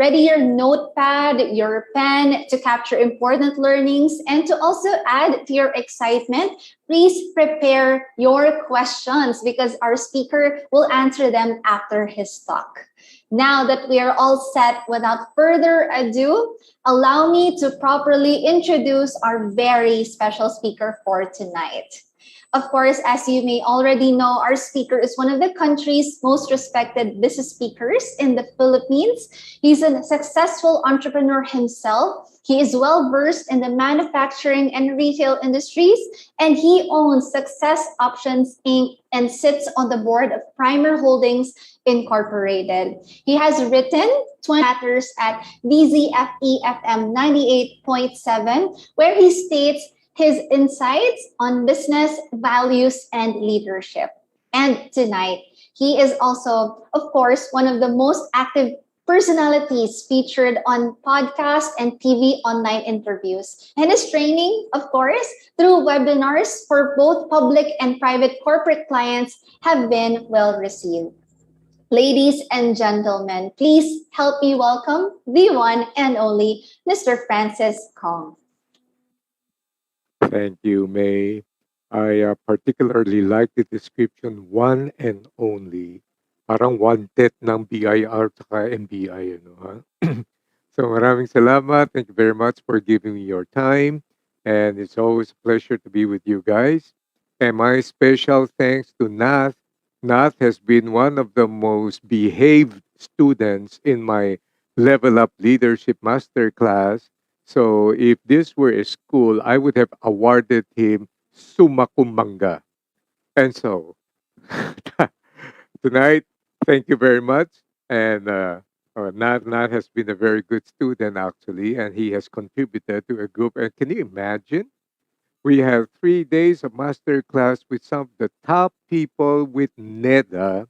Ready your notepad, your pen to capture important learnings and to also add to your excitement. Please prepare your questions because our speaker will answer them after his talk. Now that we are all set, without further ado, allow me to properly introduce our very special speaker for tonight. Of course, as you may already know, our speaker is one of the country's most respected business speakers in the Philippines. He's a successful entrepreneur himself. He is well versed in the manufacturing and retail industries, and he owns Success Options Inc. and sits on the board of Primer Holdings Incorporated. He has written 20 matters at VZFE-FM 98.7, where he states his insights on business, values, and leadership. And tonight, he is also, of course, one of the most active personalities featured on podcast and TV online interviews. And his training, of course, through webinars for both public and private corporate clients have been well received. Ladies and gentlemen, please help me welcome the one and only Mr. Francis Kong. Thank you, May. I particularly like the description one and only. Parang one-tenth ng BIR at MBI. Ano, ha? So maraming salamat. Thank you very much for giving me your time. And it's always a pleasure to be with you guys. And my special thanks to Nath. Nath has been one of the most behaved students in my Level Up Leadership Masterclass. So if this were a school, I would have awarded him summa cum laude. And so tonight, thank you very much. And Nat has been a very good student actually, and he has contributed to a group. And can you imagine? We have 3 days of master class with some of the top people with NEDA,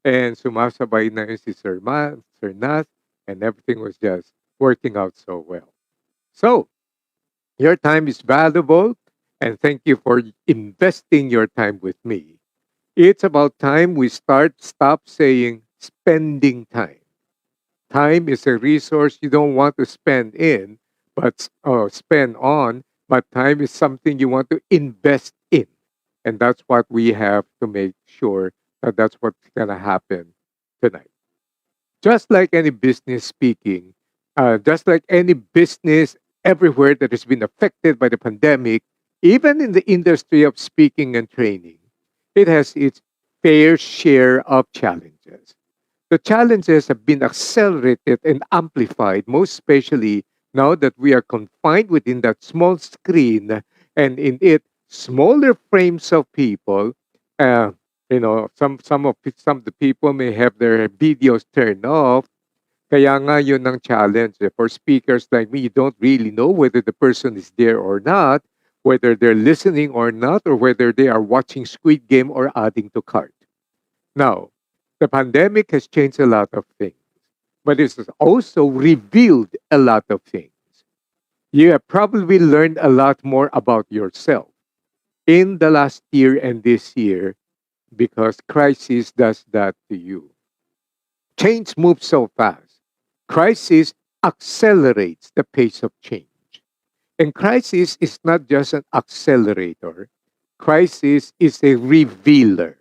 and sumasabay na yun si Sir Nat, and everything was just working out so well. So, your time is valuable, and thank you for investing your time with me. It's about time we stop saying spending time. Time is a resource you don't want to spend in, but spend on, but time is something you want to invest in. And that's what we have to make sure that that's what's going to happen tonight. Just like any business speaking, just like any business everywhere that has been affected by the pandemic, even in the industry of speaking and training, it has its fair share of challenges. The challenges have been accelerated and amplified, most especially now that we are confined within that small screen and in it smaller frames of people. Uh, some of the people may have their videos turned off. Kaya nga yun ang challenge. For speakers like me, you don't really know whether the person is there or not, whether they're listening or not, or whether they are watching Squid Game or adding to cart. Now, the pandemic has changed a lot of things, but it has also revealed a lot of things. You have probably learned a lot more about yourself in the last year and this year because crisis does that to you. Change moves so fast. Crisis accelerates the pace of change. And crisis is not just an accelerator, crisis is a revealer.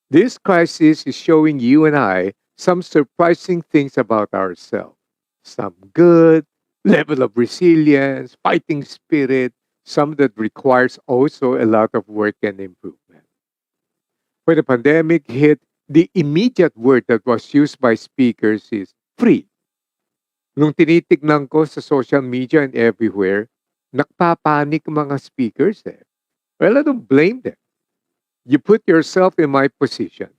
This crisis is showing you and I some surprising things about ourselves. Some good, level of resilience, fighting spirit, some that requires also a lot of work and improvement. When the pandemic hit, the immediate word that was used by speakers is free. Nung tinitignan ko sa social media and everywhere, nakpapanik mga speakers eh. Well, I don't blame them. You put yourself in my position.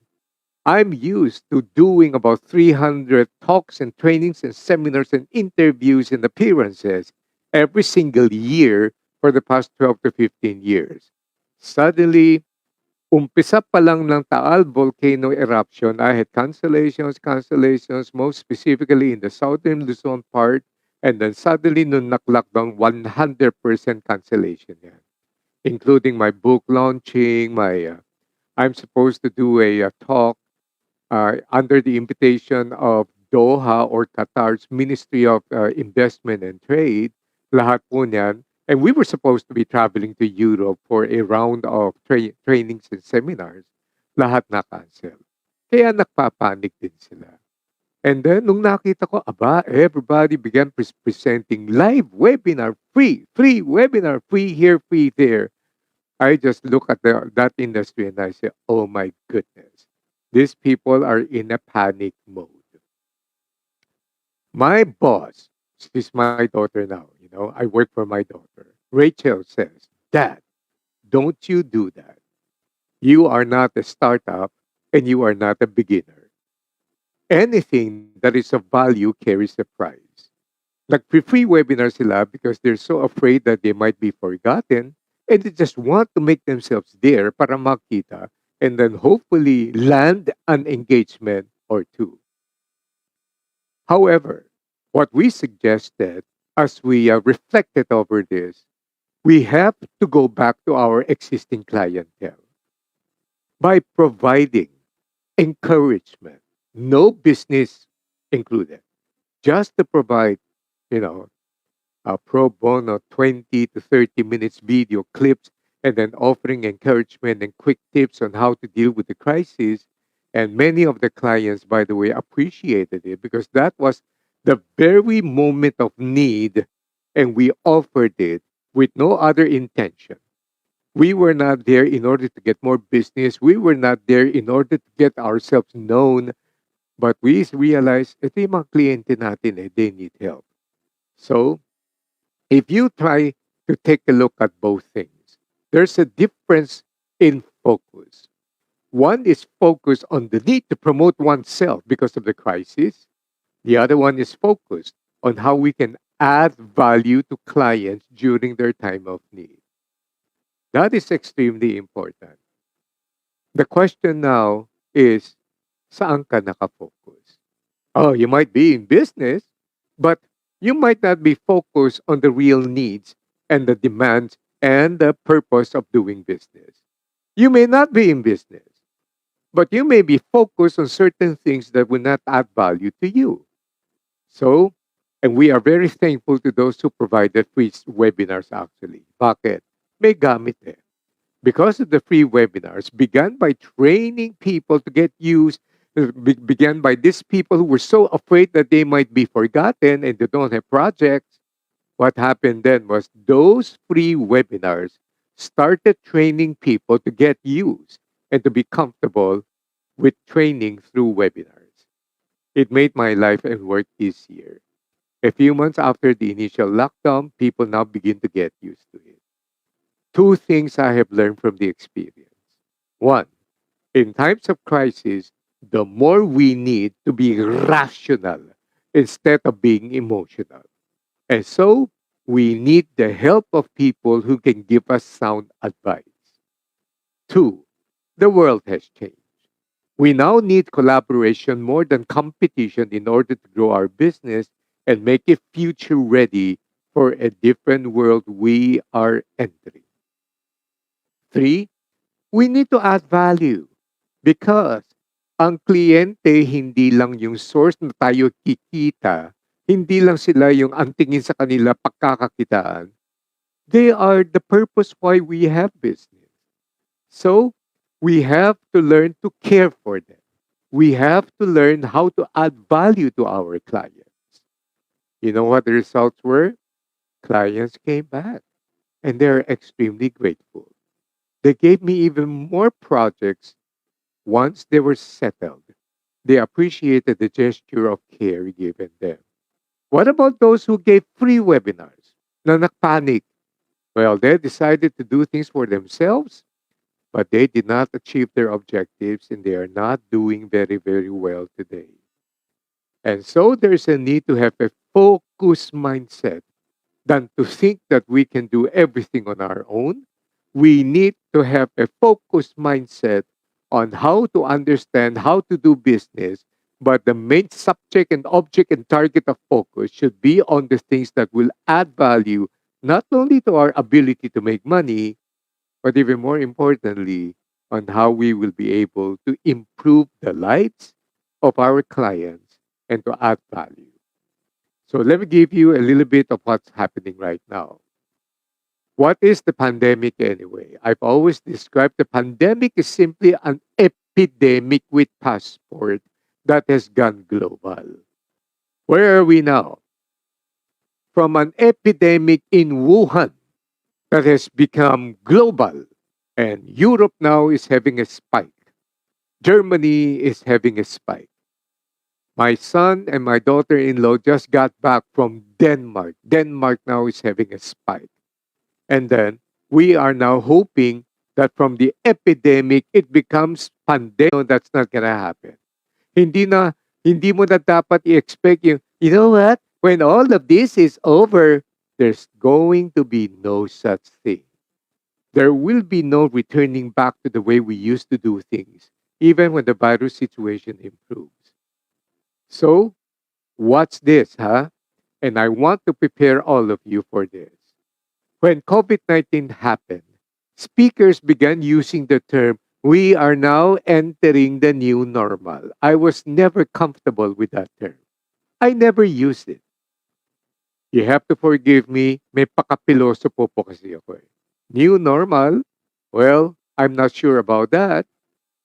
I'm used to doing about 300 talks and trainings and seminars and interviews and appearances every single year for the past 12 to 15 years. Suddenly, umpisa pa lang ng Taal volcano eruption, I had cancellations, most specifically in the southern Luzon part, and then suddenly nung nak-lockdown, 100% cancellation yan. Including my book launching, I'm supposed to do a talk under the invitation of Doha or Qatar's Ministry of Investment and Trade, lahat po niyan. And we were supposed to be traveling to Europe for a round of trainings and seminars. Lahat na-cancel. Kaya nagpapanik din sila. And then, nung nakita ko, everybody began presenting live webinar, free webinar, free here, free there. I just look at that industry and I say, oh my goodness, these people are in a panic mode. My boss, she's my daughter now, I work for my daughter. Rachel says, Dad, don't you do that. You are not a startup and you are not a beginner. Anything that is of value carries a price. Nag-free webinar sila because they're so afraid that they might be forgotten and they just want to make themselves there para makita and then hopefully land an engagement or two. However, what we suggested as we reflected over this, we have to go back to our existing clientele by providing encouragement, no business included, just to provide, you know, a pro bono 20 to 30 minutes video clips and then offering encouragement and quick tips on how to deal with the crisis. And many of the clients, by the way, appreciated it because that was the very moment of need and we offered it with no other intention. We were not there in order to get more business. We were not there in order to get ourselves known. But we realized, ito yung mga kliyente natin they need help. So, if you try to take a look at both things, there's a difference in focus. One is focused on the need to promote oneself because of the crisis. The other one is focused on how we can add value to clients during their time of need. That is extremely important. The question now is, saan ka nakafocus? Oh, you might be in business, but you might not be focused on the real needs and the demands and the purpose of doing business. You may not be in business, but you may be focused on certain things that will not add value to you. So, and we are very thankful to those who provided free webinars actually. Bakit? May gamit eh. Because of the free webinars, began by training people to get used, began by these people who were so afraid that they might be forgotten and they don't have projects. What happened then was those free webinars started training people to get used and to be comfortable with training through webinars. It made my life and work easier. A few months after the initial lockdown, people now begin to get used to it. Two things I have learned from the experience. One, in times of crisis, the more we need to be rational instead of being emotional. And so, we need the help of people who can give us sound advice. Two, the world has changed. We now need collaboration more than competition in order to grow our business and make it future ready for a different world we are entering. Three, we need to add value because ang kliyente hindi lang yung source na tayo kikita, hindi lang sila yung ang tingin sa kanila pagkakakitaan. They are the purpose why we have business. So, we have to learn to care for them. We have to learn how to add value to our clients. You know what the results were? Clients came back and they're extremely grateful. They gave me even more projects once they were settled. They appreciated the gesture of care given them. What about those who gave free webinars? Na nakpanic. Well, they decided to do things for themselves, but they did not achieve their objectives and they are not doing very, very well today. And so there's a need to have a focused mindset than to think that we can do everything on our own. We need to have a focused mindset on how to understand how to do business, but the main subject and object and target of focus should be on the things that will add value not only to our ability to make money, but even more importantly, on how we will be able to improve the lives of our clients and to add value. So let me give you a little bit of what's happening right now. What is the pandemic anyway? I've always described the pandemic is simply an epidemic with passport that has gone global. Where are we now? From an epidemic in Wuhan that has become global, and Europe now is having a spike. Germany is having a spike. My son and my daughter-in-law just got back from Denmark. Denmark now is having a spike. And then we are now hoping that from the epidemic, it becomes pandemic. No, that's not gonna happen. Hindi na, hindi mo na dapat i-expect yung, you know what? When all of this is over, there's going to be no such thing. There will be no returning back to the way we used to do things, even when the virus situation improves. So, what's this, huh? And I want to prepare all of you for this. When COVID-19 happened, speakers began using the term, we are now entering the new normal. I was never comfortable with that term. I never used it. You have to forgive me, may pakapiloso po kasi ako eh. New normal? Well, I'm not sure about that.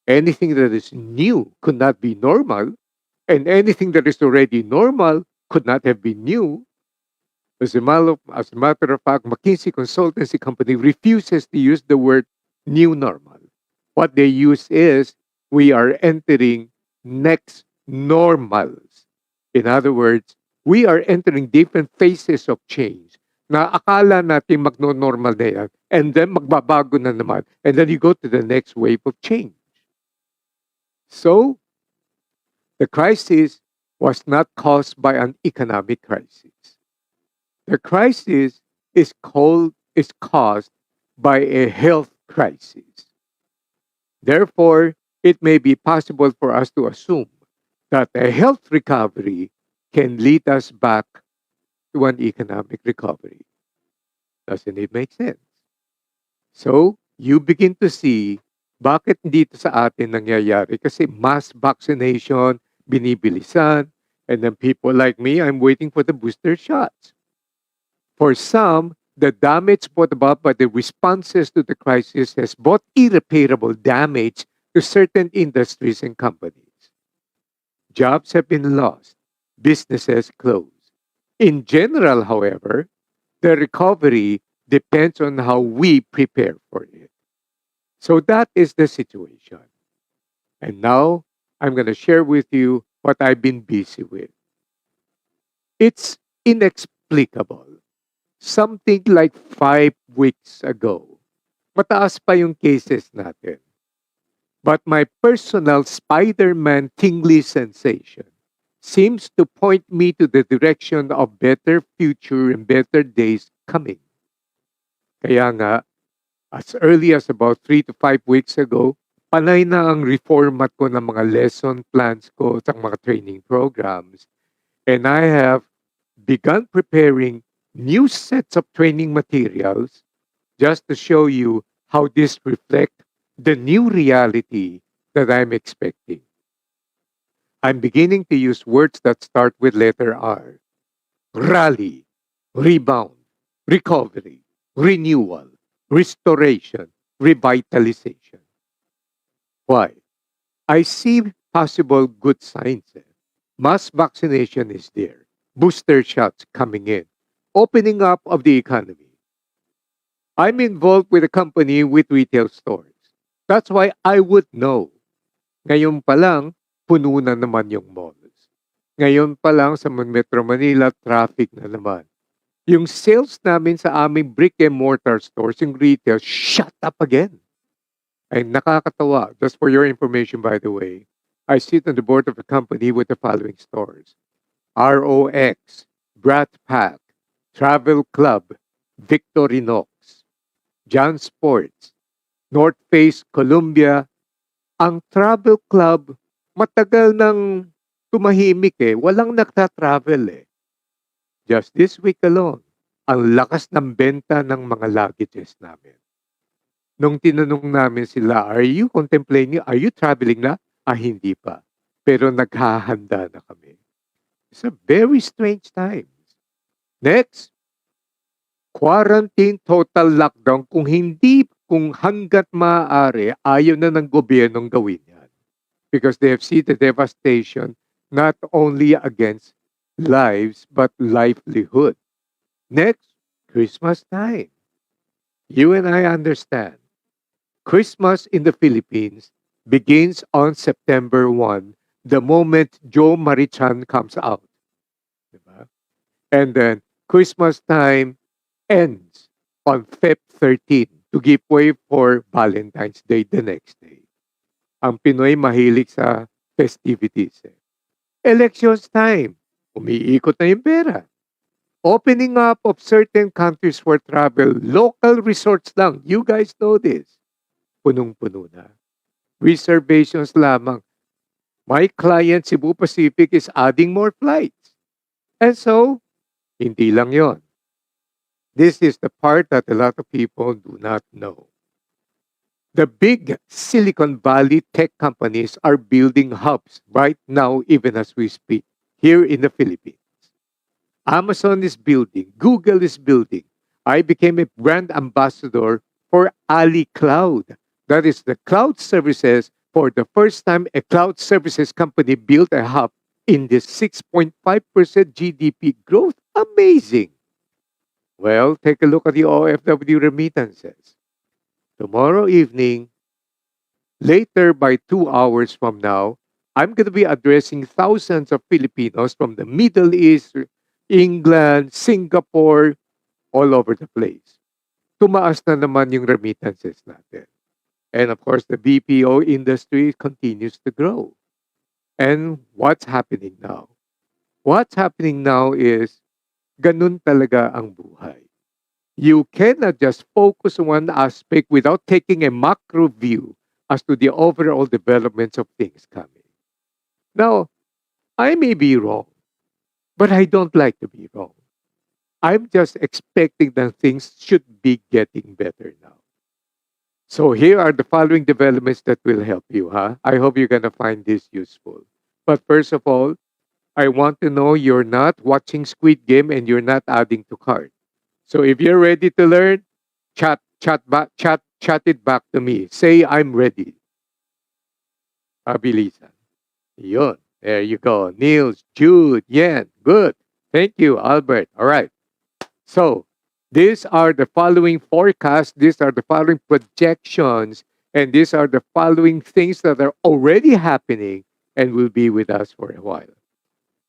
Anything that is new could not be normal, and anything that is already normal could not have been new. As a matter of fact, McKinsey Consultancy Company refuses to use the word new normal. What they use is, we are entering next normals. In other words, we are entering different phases of change na akala natin magno-normal na yan, and then magbabago na naman, and then you go to the next wave of change. So, the crisis was not caused by an economic crisis. The crisis is caused by a health crisis. Therefore, it may be possible for us to assume that a health recovery can lead us back to an economic recovery. Doesn't it make sense? So, you begin to see bakit dito sa atin nangyayari. Kasi mass vaccination, binibilisan, and then people like me, I'm waiting for the booster shots. For some, the damage brought about by the responses to the crisis has brought irreparable damage to certain industries and companies. Jobs have been lost, businesses closed. In general, however, the recovery depends on how we prepare for it. So that is the situation. And now, I'm going to share with you what I've been busy with. It's inexplicable. Something like 5 weeks ago, mataas pa yung cases natin. But my personal Spider-Man tingly sensation seems to point me to the direction of better future and better days coming. Kaya nga, as early as about 3 to 5 weeks ago, panay na ang reformat ko ng mga lesson plans ko sa mga training programs. And I have begun preparing new sets of training materials just to show you how this reflects the new reality that I'm expecting. I'm beginning to use words that start with letter R. Rally, rebound, recovery, renewal, restoration, revitalization. Why? I see possible good signs. Mass vaccination is there. Booster shots coming in. Opening up of the economy. I'm involved with a company with retail stores. That's why I would know. Ngayon pa lang, puno na naman yung malls. Ngayon pa lang sa Metro Manila, traffic na naman. Yung sales namin sa aming brick and mortar stores, yung retail, shut up again. Ay nakakatawa. Just for your information, by the way, I sit on the board of a company with the following stores. ROX, Brat Pack, Travel Club, Victorinox, John Sports, North Face, Columbia. Ang Travel Club, matagal nang tumahimik eh. Walang nagta-travel eh. Just this week alone, ang lakas ng benta ng mga luggages namin. Nung tinanong namin sila, are you contemplating, are you traveling na? Hindi pa. Pero naghahanda na kami. It's a very strange time. Next, quarantine total lockdown kung hanggat maaari, ayaw na ng gobyernong gawin yan. Because they have seen the devastation not only against lives but livelihood. Next, Christmas time. You and I understand. Christmas in the Philippines begins on September 1, the moment Joe Marichan comes out. Diba? And then Christmas time ends on Feb 13 to give way for Valentine's Day the next day. Ang Pinoy mahilig sa festivities. Elections time, umiikot na yung pera. Opening up of certain countries for travel, local resorts lang. You guys know this. Punong-puno na. Reservations lamang. My client, Cebu Pacific, is adding more flights. And so, hindi lang yon. This is the part that a lot of people do not know. The big Silicon Valley tech companies are building hubs right now, even as we speak, here in the Philippines. Amazon is building, Google is building. I became a brand ambassador for Ali Cloud. That is the cloud services. For the first time, a cloud services company built a hub in this 6.5% GDP growth. Amazing. Well, take a look at the OFW remittances. Tomorrow evening, later by 2 hours from now, I'm going to be addressing thousands of Filipinos from the Middle East, England, Singapore, all over the place. Tumaas na naman yung remittances natin. And of course, the BPO industry continues to grow. And what's happening now? What's happening now is ganun talaga ang buhay. You cannot just focus on one aspect without taking a macro view as to the overall developments of things coming. Now, I may be wrong, but I don't like to be wrong. I'm just expecting that things should be getting better now. So here are the following developments that will help you, huh? I hope you're going to find this useful. But first of all, I want to know you're not watching Squid Game and you're not adding to cart. So if you're ready to learn, chat it back to me. Say I'm ready. Abilisan. Yun. There you go. Niels, Jude, Yen. Good. Thank you, Albert. All right. So these are the following forecasts. These are the following projections. And these are the following things that are already happening and will be with us for a while.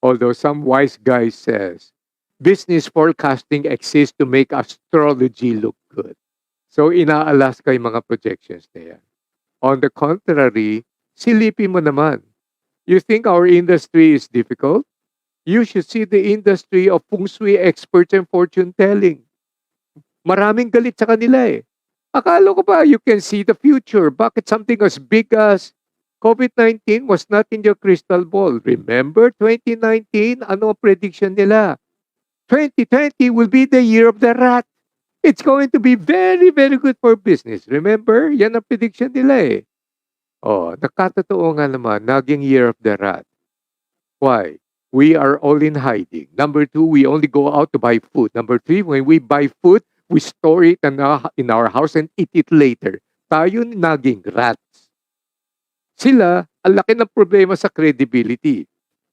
Although some wise guy says, business forecasting exists to make astrology look good. So inaalas ko yung mga projections na yan. On the contrary, silipin mo naman. You think our industry is difficult? You should see the industry of feng shui experts and fortune telling. Maraming galit sa kanila eh. Akala ko ba you can see the future? Bakit something as big as COVID-19 was not in your crystal ball? Remember 2019? Ano ang prediction nila? 2020 will be the year of the rat. It's going to be very, very good for business. Remember? Yan ang prediction nila eh. Oh, nakatotoo nga naman, naging year of the rat. Why? We are all in hiding. Number 2, we only go out to buy food. Number 3, when we buy food, we store it in our house and eat it later. Tayo naging rats. Sila, ang laki ng problema sa credibility.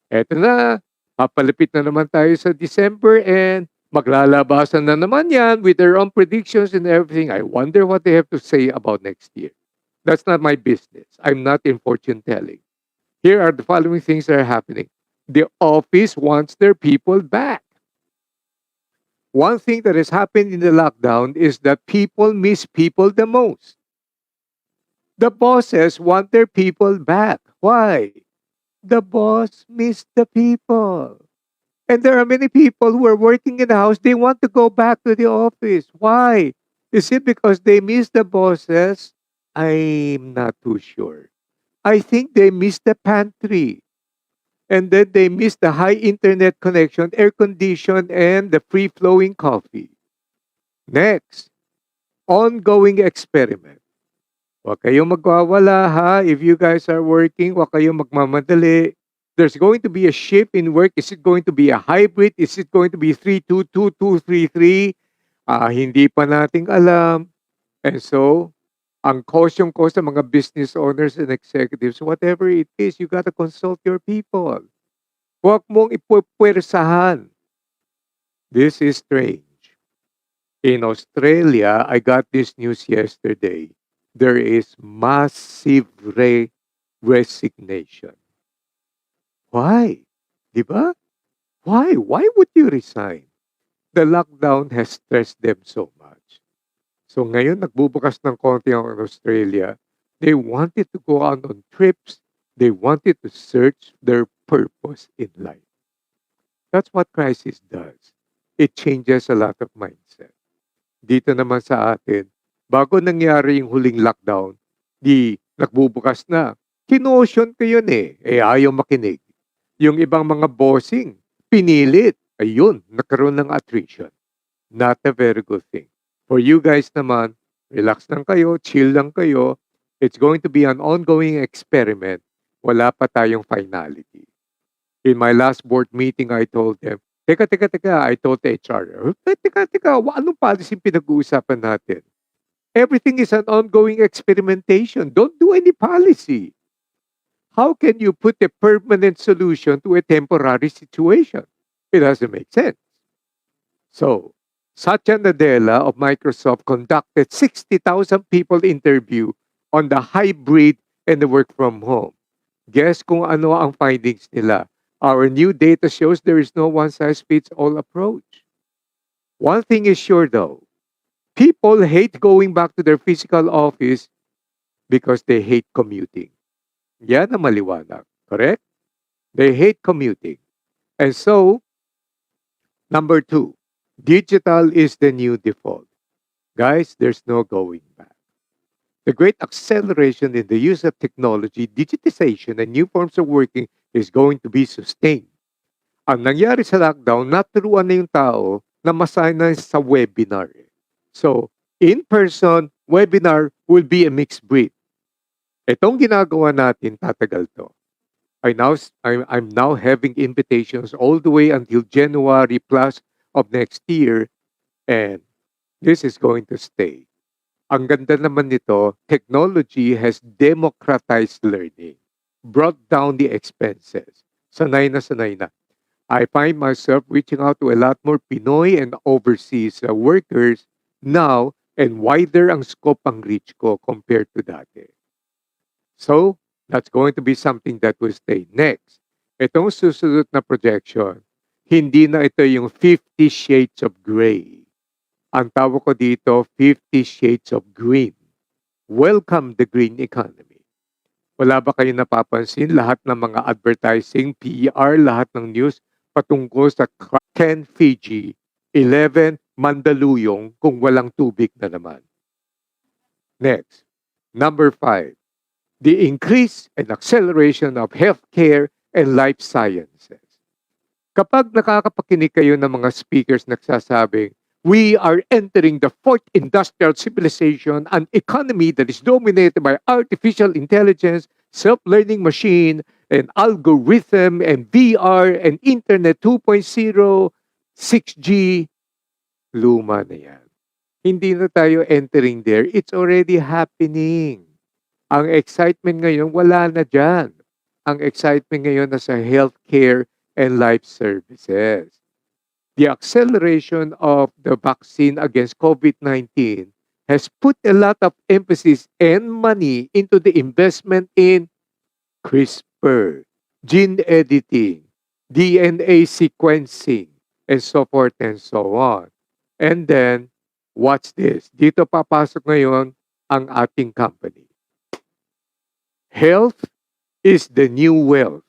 Eto na, papalapit na naman tayo sa December and maglalabasan na naman yan with their own predictions and everything. I wonder what they have to say about next year. That's not my business. I'm not in fortune telling. Here are the following things that are happening. The office wants their people back. One thing that has happened in the lockdown is that people miss people the most. The bosses want their people back. Why? The boss missed the people. And there are many people who are working in the house, they want to go back to the office. Why? Is it because they miss the bosses? I'm not too sure. I think they miss the pantry. And then they miss the high internet connection, air condition, and the free-flowing coffee. Next, ongoing experiment. Huwag kayong magwawala ha. If you guys are working, huwag kayong magmamadali. There's going to be a shift in work. Is it going to be a hybrid? Is it going to be 3-2-2, 2-3-3? Hindi pa nating alam. And so, ang caution ko sa mga business owners and executives, whatever it is, you gotta consult your people. Huwag mong ipupwersahan. This is strange. In Australia, I got this news yesterday. There is massive resignation. Why? Di ba? Why? Why would you resign? The lockdown has stressed them so much. So ngayon, nagbubukas ng konti ang Australia. They wanted to go out on trips. They wanted to search their purpose in life. That's what crisis does. It changes a lot of mindset. Dito naman sa atin, bago nangyari yung huling lockdown, di nagbubukas na. Kinotion ko yun eh. Ayaw makinig. Yung ibang mga bossing, pinilit. Ayun, nagkaroon ng attrition. Not a very good thing. For you guys naman, relax lang kayo, chill lang kayo. It's going to be an ongoing experiment. Wala pa tayong finality. In my last board meeting, I told them, teka, I told the HR, teka, anong policy pinag-uusapan natin? Everything is an ongoing experimentation. Don't do any policy. How can you put a permanent solution to a temporary situation? It doesn't make sense. So, Satya Nadella of Microsoft conducted 60,000 people interview on the hybrid and the work from home. Guess kung ano ang findings nila. Our new data shows there is no one-size-fits-all approach. One thing is sure though, people hate going back to their physical office because they hate commuting. Yan ang maliwanag, correct? They hate commuting. And so, number 2, digital is the new default. Guys, there's no going back. The great acceleration in the use of technology, digitization, and new forms of working is going to be sustained. Ang nangyari sa lockdown, naturuan na yung tao na masanay sa webinar. So, in-person webinar will be a mixed breed. Itong ginagawa natin, tatagal to. I'm now having invitations all the way until January plus of next year, and this is going to stay. Ang ganda naman nito, technology has democratized learning, brought down the expenses. Sanay na. I find myself reaching out to a lot more Pinoy and overseas workers now, and wider ang scope ang reach ko compared to dati. So, that's going to be something that will stay. Next, itong susunod na projection, hindi na ito yung 50 Shades of Gray. Ang tawag ko dito, 50 Shades of Green. Welcome the green economy. Wala ba kayo napapansin? Lahat ng mga advertising, PR, lahat ng news patungkol sa 10 Fiji, 11 Mandaluyong kung walang tubig na naman. Next, number 5, the increase and acceleration of healthcare and life sciences. Kapag nakakapakinig kayo ng mga speakers nagsasabing, we are entering the 4th industrial civilization, an economy that is dominated by artificial intelligence, self-learning machine, and algorithm, and VR, and Internet 2.0, 6G, luma na yan. Hindi na tayo entering there. It's already happening. Ang excitement ngayon, wala na dyan. Ang excitement ngayon nasa healthcare and life services. The acceleration of the vaccine against COVID-19 has put a lot of emphasis and money into the investment in CRISPR, gene editing, DNA sequencing, and so forth and so on. And then, watch this. Dito papasok ngayon ang ating company. Health is the new wealth.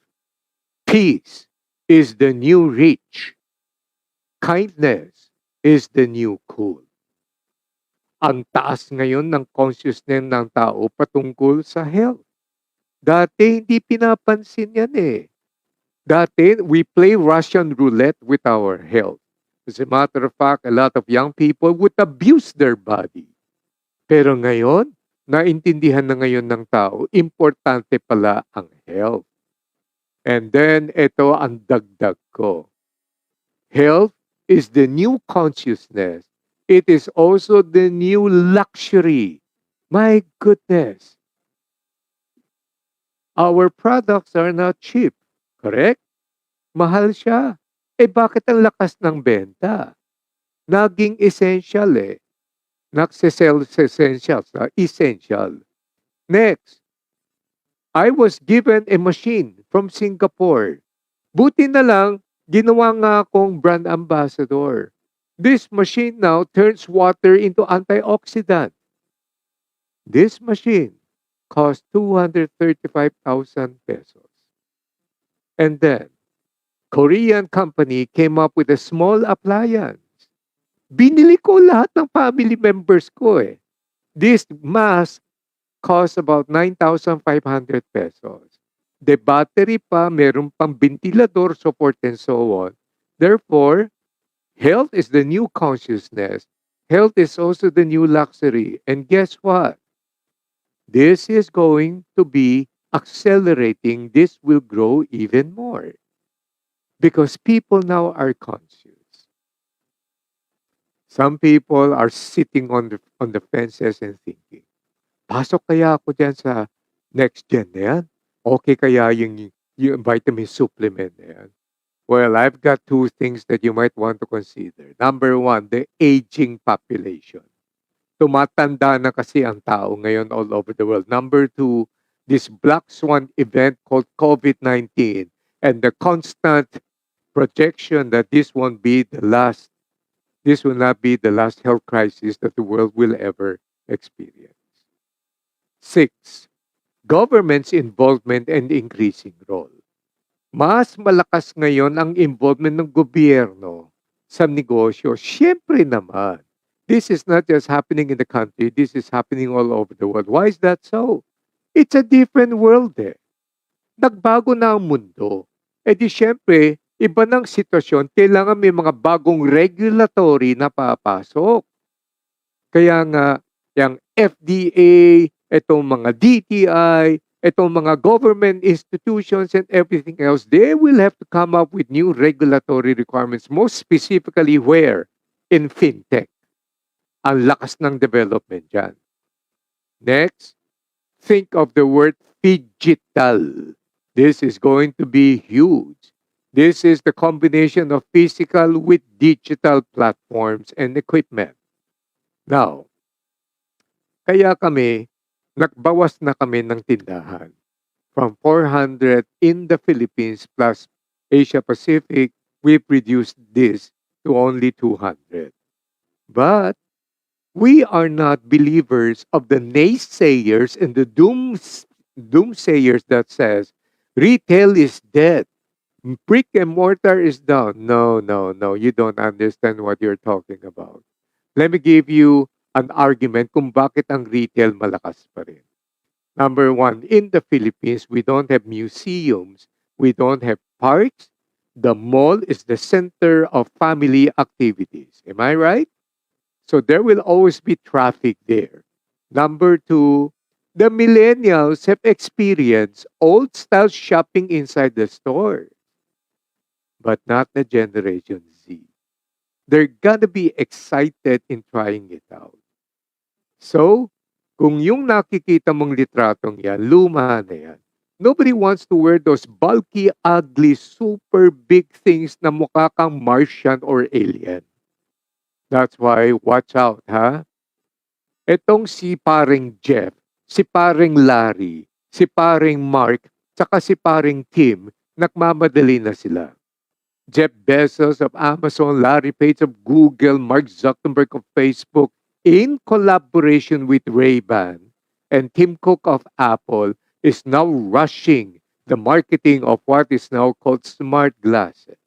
Peace is the new rich. Kindness is the new cool. Ang taas ngayon ng consciousness ng tao patungkol sa health. Dati hindi pinapansin yan eh. Dati we play Russian roulette with our health. As a matter of fact, a lot of young people would abuse their body. Pero ngayon, naintindihan na ngayon ng tao, importante pala ang health. And then ito ang dagdag ko. Health is the new consciousness. It is also the new luxury. My goodness. Our products are not cheap. Correct? Mahal siya. Bakit ang lakas ng benta? Naging essential eh. Nagsisell sa essentials. Essential. Next, I was given a machine from Singapore. Buti na lang, ginawa nga akong brand ambassador. This machine now turns water into antioxidant. This machine cost 235,000 pesos. And then, Korean company came up with a small appliance. Binili ko lahat ng family members ko eh. This mask cost about 9,500 pesos. The battery pa, meron pang ventilador, support, and so on. Therefore, health is the new consciousness. Health is also the new luxury. And guess what? This is going to be accelerating. This will grow even more because people now are conscious. Some people are sitting on the fences and thinking, pasok kaya ako dyan sa Nxgn na yan? Okay kaya yung vitamin supplement na yan? Well, I've got two things that you might want to consider. Number one, the aging population. Tumatanda na kasi ang tao ngayon all over the world. Number two, this black swan event called COVID-19 and the constant projection that this will not be the last health crisis that the world will ever experience. 6. Government's involvement and increasing role. Mas malakas ngayon ang involvement ng gobyerno sa negosyo. Siyempre naman, this is not just happening in the country, this is happening all over the world. Why is that so? It's a different world eh. Nagbago na ang mundo. Di siyempre, iba ng sitwasyon, kailangan may mga bagong regulatory na papasok. Kaya nga, yung FDA, itong mga DTI, itong mga government institutions and everything else, they will have to come up with new regulatory requirements, most specifically where? In fintech. Ang lakas ng development dyan. Next, think of the word phygital. This is going to be huge. This is the combination of physical with digital platforms and equipment. Now, kaya kami, nagbawas na kami ng tindahan. From 400 in the Philippines plus Asia Pacific, we've reduced this to only 200. But we are not believers of the naysayers and the doomsayers that says retail is dead. Brick and mortar is down. No. You don't understand what you're talking about. Let me give you an argument kung bakit ang retail malakas pa rin. Number one, in the Philippines, we don't have museums. We don't have parks. The mall is the center of family activities. Am I right? So there will always be traffic there. Number two, the millennials have experienced old-style shopping inside the store, but not the Generation Z. They're gonna be excited in trying it out. So, kung yung nakikita mong litratong yan, luma na yan, nobody wants to wear those bulky, ugly, super big things na mukha kang Martian or alien. That's why, watch out, ha? Etong si paring Jeff, si paring Larry, si paring Mark, tsaka si paring Tim, nagmamadali na sila. Jeff Bezos of Amazon, Larry Page of Google, Mark Zuckerberg of Facebook, in collaboration with Ray-Ban and Tim Cook of Apple, is now rushing the marketing of what is now called smart glasses.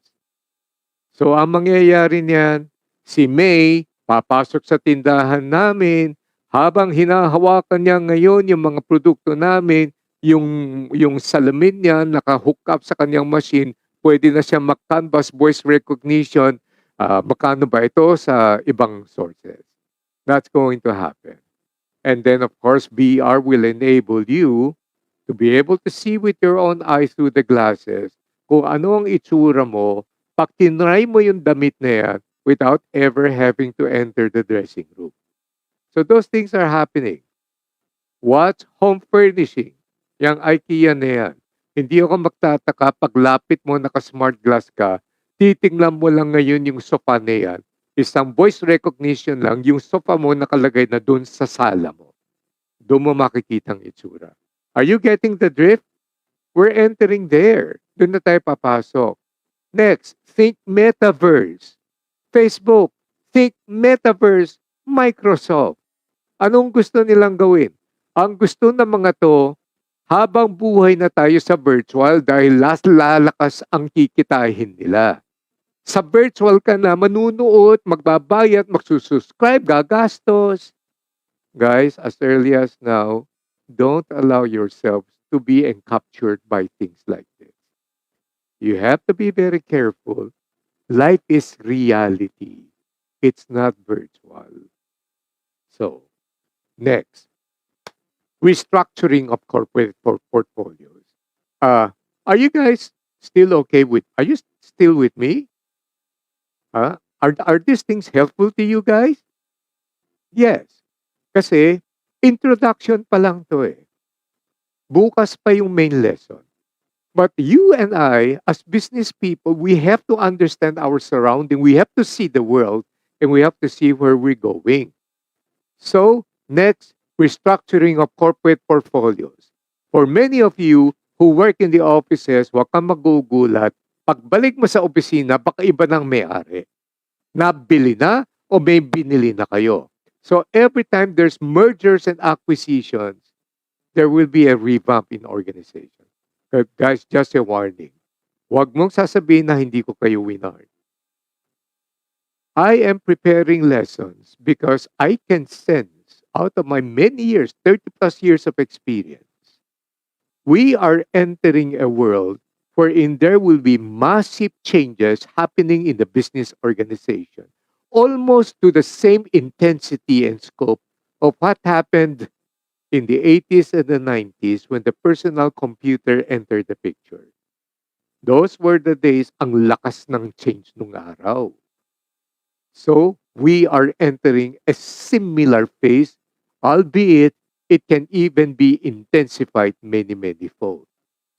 So ang mangyayari niyan, si May papasok sa tindahan namin, habang hinahawakan niya ngayon yung mga produkto namin, yung salamin niya naka-hook up sa kanyang machine, pwede na siya mag-canvas voice recognition. Magkano ba ito sa ibang sources? That's going to happen. And then, of course, VR will enable you To be able to see with your own eyes through the glasses kung ano ang itsura mo pag tinry mo yung damit na yan without ever having to enter the dressing room. So those things are happening. What's home furnishing? Yang IKEA na yan. Hindi ako magtataka pag lapit mo naka-smart glass ka, titingnan mo lang ngayon yung sofa na yan. Isang voice recognition lang, yung sofa mo nakalagay na doon sa sala mo. Doon mo makikita ang itsura. Are you getting the drift? We're entering there. Doon na tayo papasok. Next, think metaverse. Facebook, think metaverse. Microsoft. Anong gusto nilang gawin? Ang gusto ng mga to, habang buhay na tayo sa virtual dahil lalakas ang kikitahin nila. Sa virtual ka na, manunood, magbabayad, magsusubscribe, gagastos. Guys, as early as now, don't allow yourselves to be encaptured by things like this. You have to be very careful. Life is reality. It's not virtual. So, next, restructuring of corporate portfolios. Are you guys still okay with? Are you still with me? Are these things helpful to you guys? Yes. Kasi introduction pa lang to eh. Bukas pa yung main lesson. But you and I, as business people, we have to understand our surrounding. We have to see the world and we have to see where we're going. So, next, restructuring of corporate portfolios. For many of you who work in the offices, wag kang magugulat. Pagbalik mo sa opisina, baka iba nang may-ari. Nabili na o may binili na kayo. So, every time there's mergers and acquisitions, there will be a revamp in organization. Guys, just a warning. Huwag mong sasabihin na hindi ko kayo winard. I am preparing lessons because I can sense out of my many years, 30 plus years of experience, we are entering a world wherein there will be massive changes happening in the business organization, almost to the same intensity and scope of what happened in the 80s and the 90s when the personal computer entered the picture. Those were the days ang lakas ng change nung araw. So, we are entering a similar phase, albeit it can even be intensified many, many fold.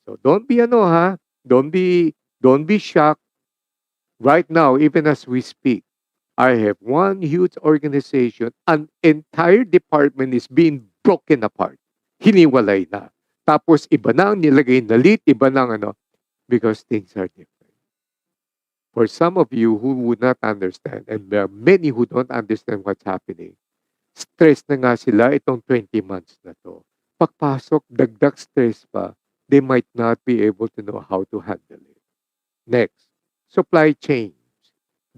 So, don't be don't be shocked. Right now, even as we speak, I have one huge organization, an entire department is being broken apart. Hiniwalay na. Tapos iba na ang nilagay na lead, iba na ang because things are different. For some of you who would not understand, and there are many who don't understand what's happening, stress na nga sila itong 20 months na to. Pagpasok, dagdag stress pa, they might not be able to know how to handle it. Next, supply chains.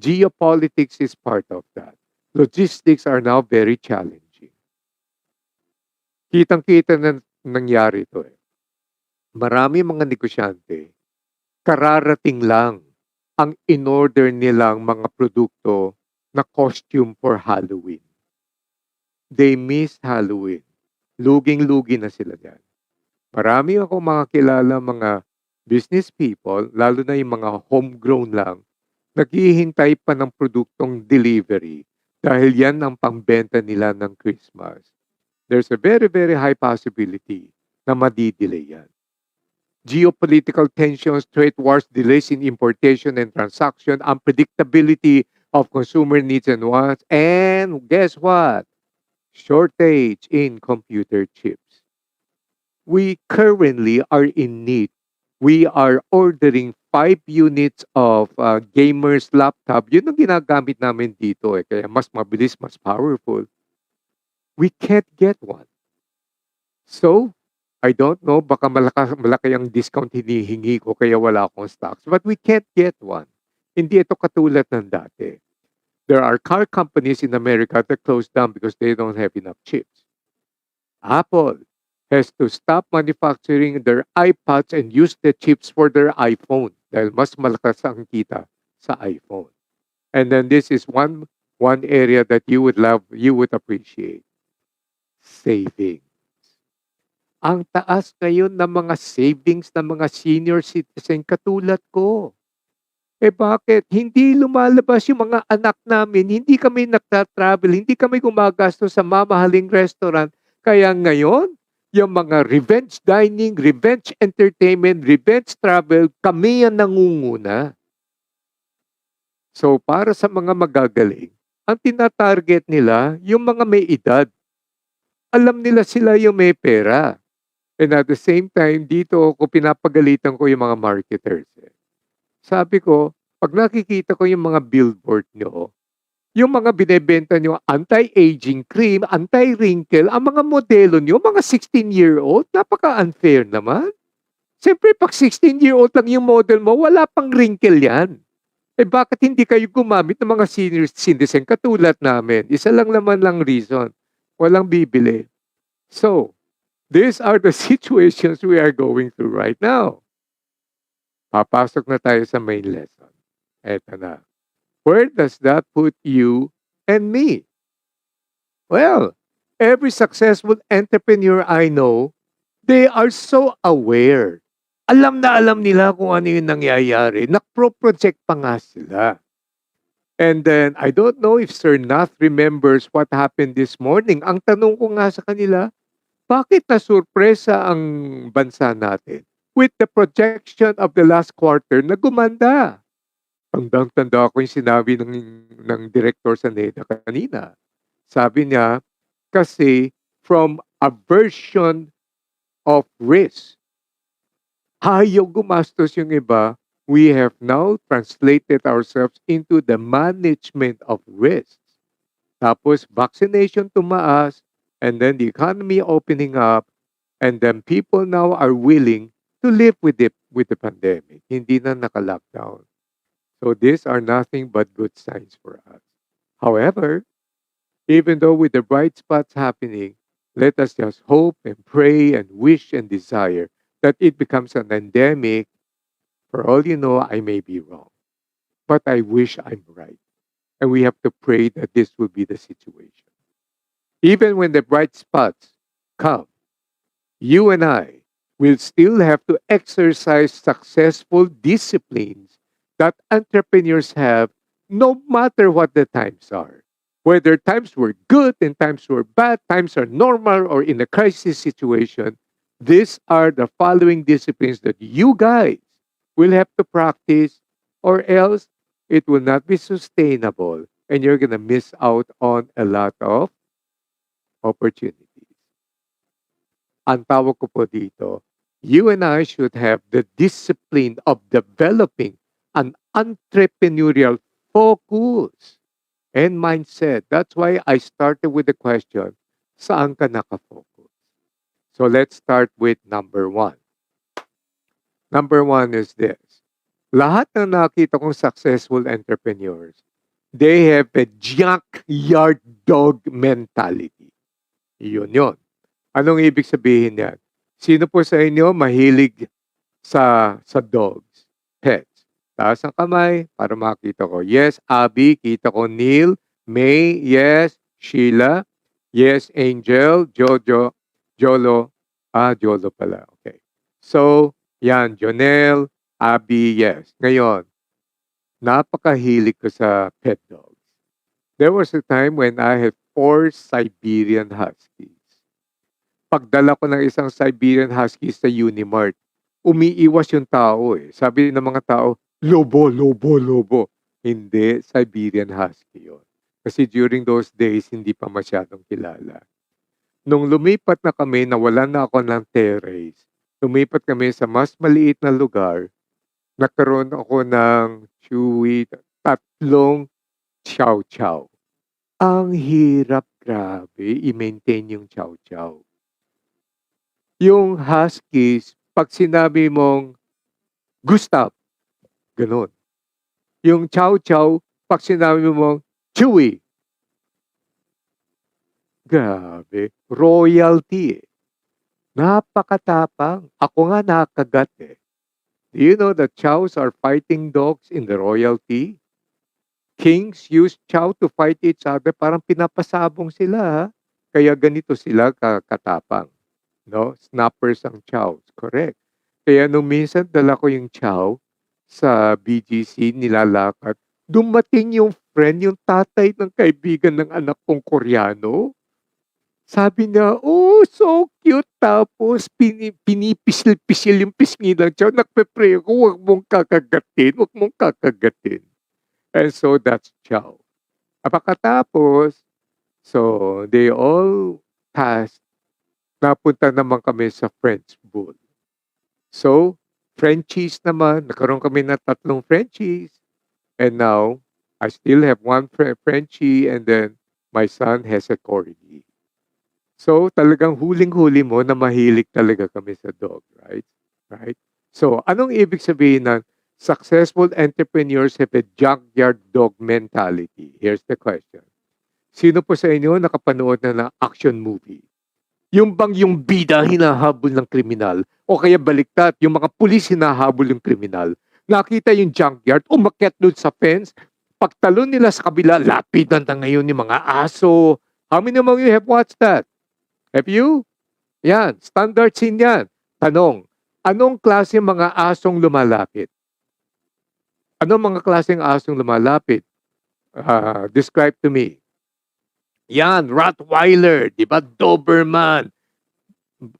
Geopolitics is part of that. Logistics are now very challenging. Kitang-kita na nangyari ito eh. Marami mga negosyante, kararating lang ang in-order nilang mga produkto na costume for Halloween. They missed Halloween. Luging-lugi na sila dyan. Marami ako mga kilala mga business people, lalo na yung mga homegrown lang, naghihintay pa ng produktong delivery dahil yan ang pangbenta nila ng Christmas. There's a very, very high possibility na madidelay yan. Geopolitical tensions, trade wars, delays in importation and transaction, unpredictability of consumer needs and wants, and guess what? Shortage in computer chips. We currently are in need. We are ordering 5 units of gamers laptop. Yun ang ginagamit namin dito eh. Kaya mas mabilis, mas powerful. We can't get one. So, I don't know, baka malaki ang discount hinihingi ko kaya wala akong stocks. But we can't get one. Hindi ito katulad ng dati. There are car companies in America that closed down because they don't have enough chips. Apple has to stop manufacturing their iPads and use the chips for their iPhone dahil mas malakas ang kita sa iPhone. And then this is one area that you would appreciate. Saving. Ang taas ngayon ng mga savings ng mga senior citizen katulad ko. Eh bakit? Hindi lumalabas yung mga anak namin, hindi kami nagta-travel, hindi kami gumagastos sa mamahaling restaurant. Kaya ngayon, yung mga revenge dining, revenge entertainment, revenge travel, kami ang nangunguna. So para sa mga magagaling, ang tinatarget nila, yung mga may edad. Alam nila sila yung may pera. And at the same time, dito ako pinapagalitan ko yung mga marketers. Sabi ko, pag nakikita ko yung mga billboard nyo, yung mga binebenta nyo, anti-aging cream, anti-wrinkle, ang mga modelo nyo, mga 16-year-old, napaka-unfair naman. Siyempre, pag 16-year-old lang yung model mo, wala pang wrinkle yan. Eh bakit hindi kayo gumamit ng mga senior citizen katulad namin? Isa lang naman lang reason. Walang bibili. So, these are the situations we are going through right now. Papasok na tayo sa main lesson. Eto na. Where does that put you and me? Well, every successful entrepreneur I know, they are so aware. Alam na alam nila kung ano yung nangyayari. Nakpro-project pa nga sila. And then, I don't know if Sir Nath remembers what happened this morning. Ang tanong ko nga sa kanila, bakit nasurpresa ang bansa natin with the projection of the last quarter na gumanda? Tandang-tanda ko yung sinabi ng director sa NEDA kanina. Sabi niya, kasi from aversion of risk, ayaw gumastos yung iba, we have now translated ourselves into the management of risks. Tapos vaccination tumaas, and then the economy opening up, and then people now are willing to live with the pandemic. Hindi na naka-lockdown. So these are nothing but good signs for us. However, even though with the bright spots happening, let us just hope and pray and wish and desire that it becomes an endemic. For all you know, I may be wrong. But I wish I'm right. And we have to pray that this will be the situation. Even when the bright spots come, you and I will still have to exercise successful disciplines that entrepreneurs have no matter what the times are. Whether times were good and times were bad, times are normal or in a crisis situation, these are the following disciplines that you guys will have to practice, or else it will not be sustainable and you're going to miss out on a lot of opportunities. Ang tawag ko po dito, you and I should have the discipline of developing an entrepreneurial focus and mindset. That's why I started with the question, saan ka nakafocus? So let's start with number one. Number one is this. Lahat ng nakita kong successful entrepreneurs, they have a junkyard dog mentality. Yun. Anong ibig sabihin yan? Sino po sa inyo mahilig sa dogs, pets? Taas ang kamay para makita ko. Yes, Abby, kita ko. Neil, May, yes. Sheila, yes. Angel, Jojo, Jolo. Jolo pala. Okay. So, yan, Jonel, Abby, yes. Ngayon, napakahilig ko sa pet dogs. There was a time when I had 4 Siberian Huskies. Pagdala ko ng isang Siberian Husky sa Unimart, umiiwas yung tao eh. Sabi ng mga tao, lobo, lobo, lobo. Hindi, Siberian Husky yun. Kasi during those days, hindi pa masyadong kilala. Nung lumipat na kami, nawalan na ako ng terrace. Lumipat kami sa mas maliit na lugar. Nagkaroon ako ng 3 chow chow. Ang hirap, grabe, i-maintain yung chow chow. Yung huskies, pag sinabi mong Gustav, ganun. Yung chow chow, pag sinabi mong Chewy, grabe, royalty eh. Napakatapang. Ako nga nakagat eh. Do you know that chows are fighting dogs in the royalty? Kings use chow to fight each other. Parang pinapasabong sila ha. Kaya ganito sila katapang. No? Snappers ang chows. Correct. Kaya nung minsan dala ko yung chow sa BGC, nilalakad, dumating yung friend, yung tatay ng kaibigan ng anak kong Koreano. Sabi niya, "Oh, so cute." Tapos pinipisil-pisil yung pisngi ng chow. Nagpe-pray ako, "Huwag mong kakagatin, huwag mong kakagatin." And so that's chow. Pagkatapos, so they all passed. Napunta naman kami sa French Bull. So, Frenchies naman, nagkaroon kami ng 3 Frenchies. And now, I still have 1 Frenchie and then my son has a Corgi. So, talagang huling-huli mo na mahilig talaga kami sa dog, right? Right? So, anong ibig sabihin ng successful entrepreneurs have a junkyard dog mentality? Here's the question. Sino po sa inyo nakapanood na ng action movie? Yung bang yung bida hinahabol ng kriminal o kaya baliktad, yung mga pulis hinahabol yung kriminal. Nakita yung junkyard, umakyat doon sa fence, pagtalon nila sa kabila, lapitan na ngayon yung mga aso. How many of you have watched that? Have you? Yan, standard scene yan. Tanong, anong klase mga asong lumalapit? Anong mga klaseng asong lumalapit? Describe to me. Yan, Rottweiler, di ba? Doberman.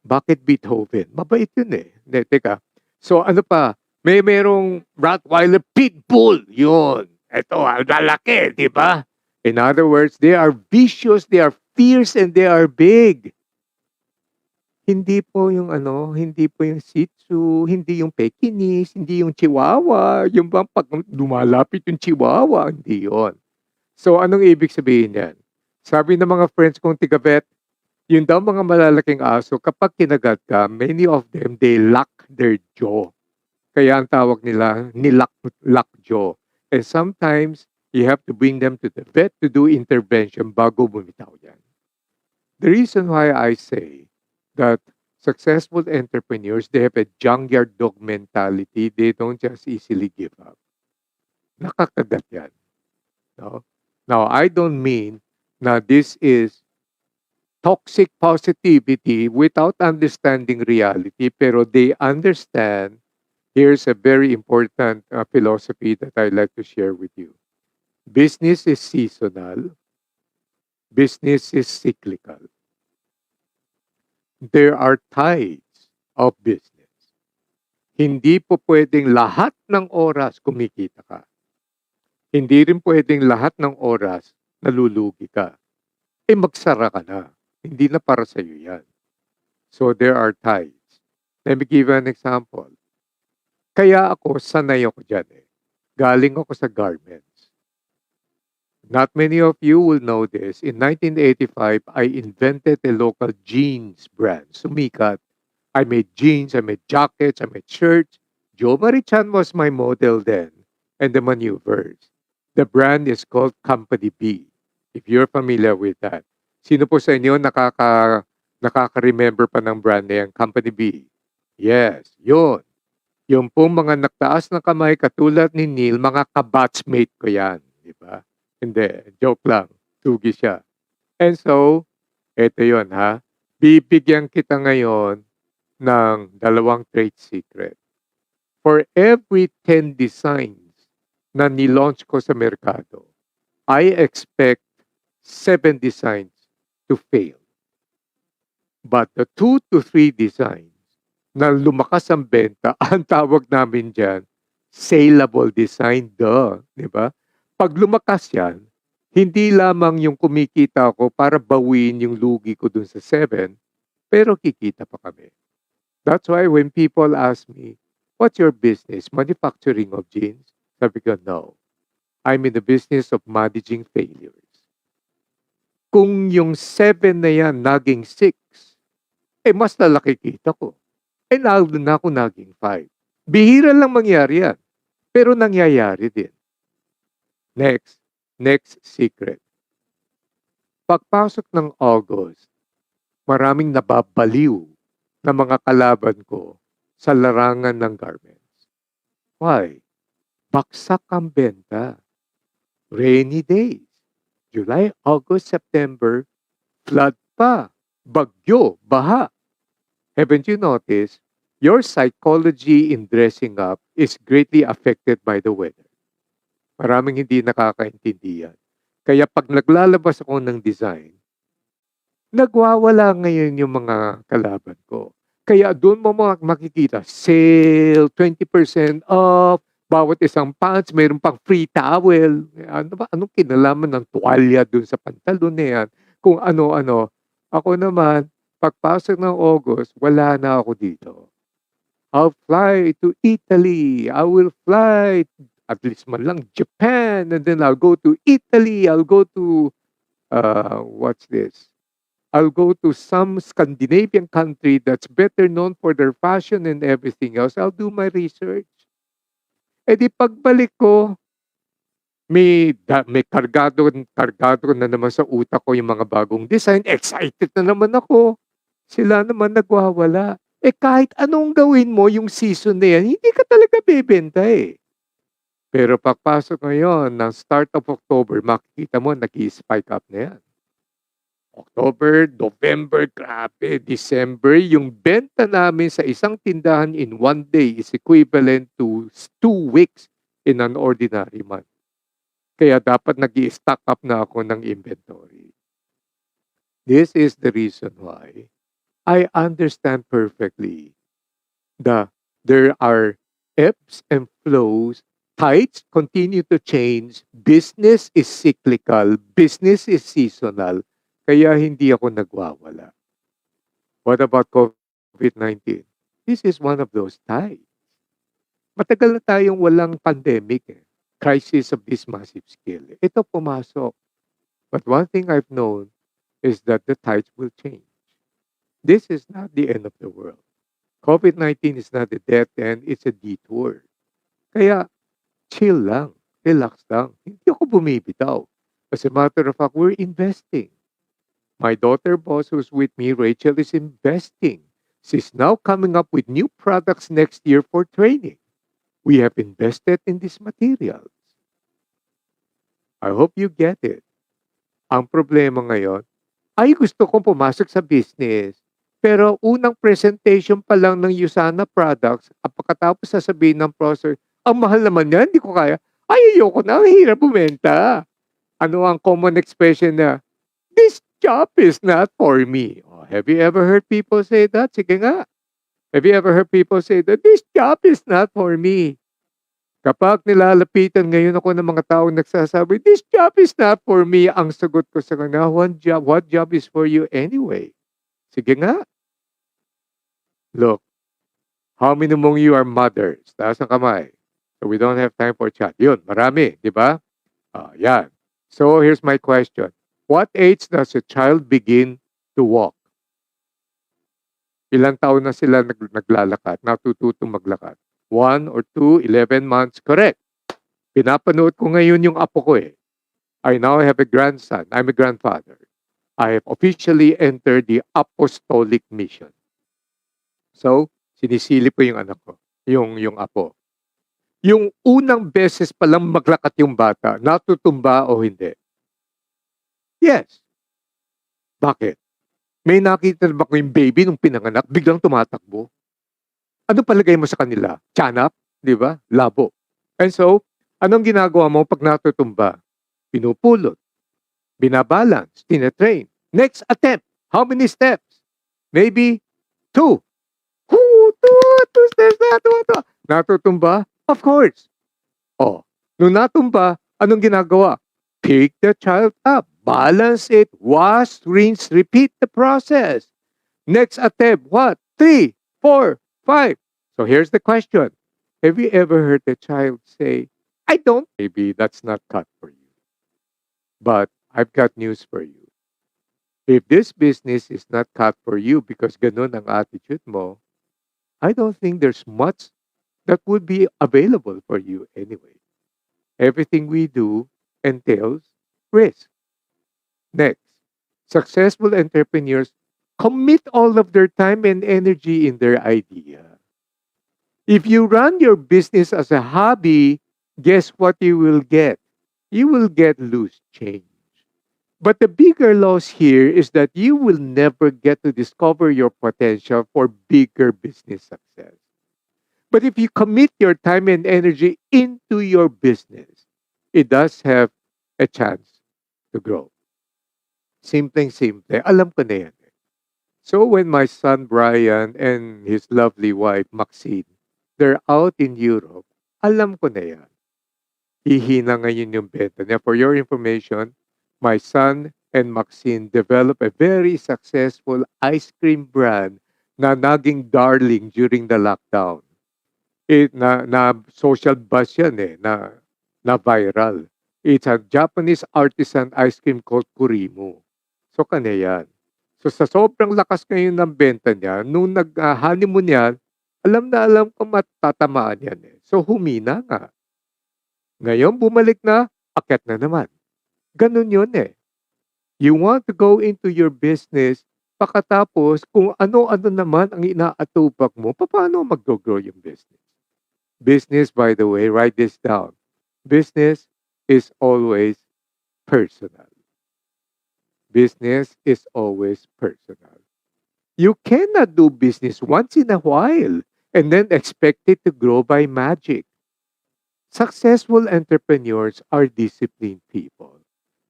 Bakit Beethoven? Mabait yun eh. Hindi, teka. So ano pa? Merong Rottweiler Pitbull. Yun. Ito, lalaki, di ba? In other words, they are vicious, they are fierce, and they are big. Hindi po yung hindi po yung Shih Tzu, hindi yung Pekingese, hindi yung Chihuahua, yung bang pag lumalapit yung Chihuahua, hindi yon. So anong ibig sabihin yan? Sabi ng mga friends kong tiga-vet, yun daw mga malalaking aso, kapag kinagat ka, many of them, they lock their jaw. Kaya ang tawag nila, lock jaw. And sometimes, you have to bring them to the vet to do intervention bago bumitaw yan. The reason why I say that successful entrepreneurs, they have a junkyard dog mentality. They don't just easily give up. Nakakagat yan. No? Now, I don't mean na this is toxic positivity without understanding reality, pero they understand. Here's a very important philosophy that I'd like to share with you. Business is seasonal. Business is cyclical. There are tides of business. Hindi po pwedeng lahat ng oras kumikita ka. Hindi rin pwedeng lahat ng oras nalulugi ka. Magsara ka na. Hindi na para sa iyo yan. So there are tides. Let me give you an example. Kaya ako, sanay ako dyan eh. Galing ako sa garments. Not many of you will know this. In 1985, I invented a local jeans brand. Sumikat. I made jeans, I made jackets, I made shirts. Joe Marichan was my model then. And the maneuvers. The brand is called Company B. If you're familiar with that. Sino po sa inyo nakaka-remember pa ng brand na yan? Company B. Yes, yun. Yung pong mga naktaas na kamay katulad ni Neil, mga kabatchmate ko yan. Di ba? Hindi, joke lang. Sugi siya. And so, eto yun ha. Bibigyan kita ngayon ng 2 trade secret. For every 10 designs na nilaunch ko sa merkado, I expect 7 designs to fail. But the 2 to 3 designs na lumakas ang benta, ang tawag namin dyan, saleable design, di ba? Pag lumakas yan, hindi lamang yung kumikita ako para bawiin yung lugi ko dun sa 7, pero kikita pa kami. That's why when people ask me, what's your business? Manufacturing of jeans? Sabi ko, no. I'm in the business of managing failures. Kung yung 7 na yan naging 6, mas lalaki kita ko. Lalo na ako naging 5. Bihira lang mangyari yan. Pero nangyayari din. Next secret. Pagpasok ng August, maraming nababaliw na mga kalaban ko sa larangan ng garments. Why? Baksak ang benta. Rainy days. July, August, September, flood pa. Bagyo, baha. Haven't you noticed? Your psychology in dressing up is greatly affected by the weather. Maraming hindi nakakaintindi yan. Kaya pag naglalabas ako ng design, nagwawala ngayon yung mga kalaban ko. Kaya doon mo makikita, sale, 20% off, bawat isang pants, mayroon pang free towel. Ano ba? Anong kinalaman ng tuwalya doon sa pantalon na yan? Kung ano-ano. Ako naman, pagpasok ng August, wala na ako dito. I'll fly to Italy. I will fly at least man lang Japan. And then I'll go to Italy. I'll go to, what's this? I'll go to some Scandinavian country that's better known for their fashion and everything else. I'll do my research. Eh di pagbalik ko, may kargado na naman sa utak ko yung mga bagong design. Excited na naman ako. Sila naman nagwawala. Eh kahit anong gawin mo yung season na yan, hindi ka talaga bebenta eh. Pero pagpasok ngayon ng start of October, makikita mo nag-i-spike up na yan. October, November, grabe, December, yung benta namin sa isang tindahan in one day is equivalent to 2 weeks in an ordinary month. Kaya dapat nag-i-stock up na ako ng inventory. This is the reason why I understand perfectly that there are ebbs and flows. Tides continue to change. Business is cyclical. Business is seasonal. Kaya hindi ako nagwawala. What about COVID-19? This is one of those tides. Matagal na tayong walang pandemic eh. Crisis of this massive scale. Ito pumasok. But one thing I've known is that the tides will change. This is not the end of the world. COVID-19 is not the death end, it's a detour. Kaya, chill lang, relax lang. Hindi ako bumibitaw. As a matter of fact, we're investing. My daughter boss who's with me, Rachel, is investing. She's now coming up with new products next year for training. We have invested in these materials. I hope you get it. Ang problema ngayon, ay gusto kong pumasok sa business. Pero unang presentation pa lang ng Usana products, at pagkatapos sasabihin ng processor, ang mahal naman yan, hindi ko kaya. Ay, ayoko na, ang hirap bumenta. Ano ang common expression na, this job is not for me. Oh, have you ever heard people say that? Sige nga. Have you ever heard people say that this job is not for me? Kapag nilalapitan ngayon ako ng mga taong nagsasabi, this job is not for me, ang sagot ko sa kanya, what job is for you anyway? Sige nga. Look, how many among you are mothers? Taas ang kamay. So we don't have time for chat. Yun, marami, di ba? Yan. So here's my question. What age does a child begin to walk? Ilang taon na sila naglalakad, natututong maglakad? 1 or 2, 11 months, correct. Pinapanood ko ngayon yung apo ko eh. I now have a grandson. I'm a grandfather. I have officially entered the apostolic mission. So, sinisilip ko yung anak ko, yung apo. Yung unang beses pa lang maglakat yung bata, natutumba o hindi? Yes. Bakit? May nakita ba ko yung baby nung pinanganak, biglang tumatakbo? Ano palagay mo sa kanila? Tiyanak? Di ba? Labo. And so, anong ginagawa mo pag natutumba? Pinupulot. Binabalance. Tinetrain. Next attempt. How many steps? Maybe 2. Two steps na. Natutumba? Of course. Oh, nung natumba, anong ginagawa? Pick the child up. Balance it. Wash, rinse, repeat the process. Next attempt, what? 3, 4, 5. So here's the question. Have you ever heard a child say, I don't? Maybe that's not cut for you. But I've got news for you. If this business is not cut for you because ganun ang attitude mo, I don't think there's much that would be available for you anyway. Everything we do entails risk. Next, successful entrepreneurs commit all of their time and energy in their idea. If you run your business as a hobby, guess what you will get? You will get loose change. But the bigger loss here is that you will never get to discover your potential for bigger business success. But if you commit your time and energy into your business, it does have a chance to grow. Simpleng-simple. Alam ko na yan. So when my son Brian and his lovely wife Maxine, they're out in Europe, alam ko na yan. Hihina ngayon yung benta niya. For your information, my son and Maxine developed a very successful ice cream brand na naging darling during the lockdown. Na social buzz yan na viral. It's a Japanese artisan ice cream called Kurimu. So kanya yan. So sa sobrang lakas ngayon ng benta niya, nung nag-honeymoon yan, alam na alam ko matatamaan yan eh. So humina nga. Ngayon bumalik na, akyat na naman. Ganun yun eh. You want to go into your business, pagkatapos kung ano-ano naman ang inaatupag mo, paano mag-grow yung business? Business, by the way, write this down. Business is always personal. Business is always personal. You cannot do business once in a while and then expect it to grow by magic. Successful entrepreneurs are disciplined people.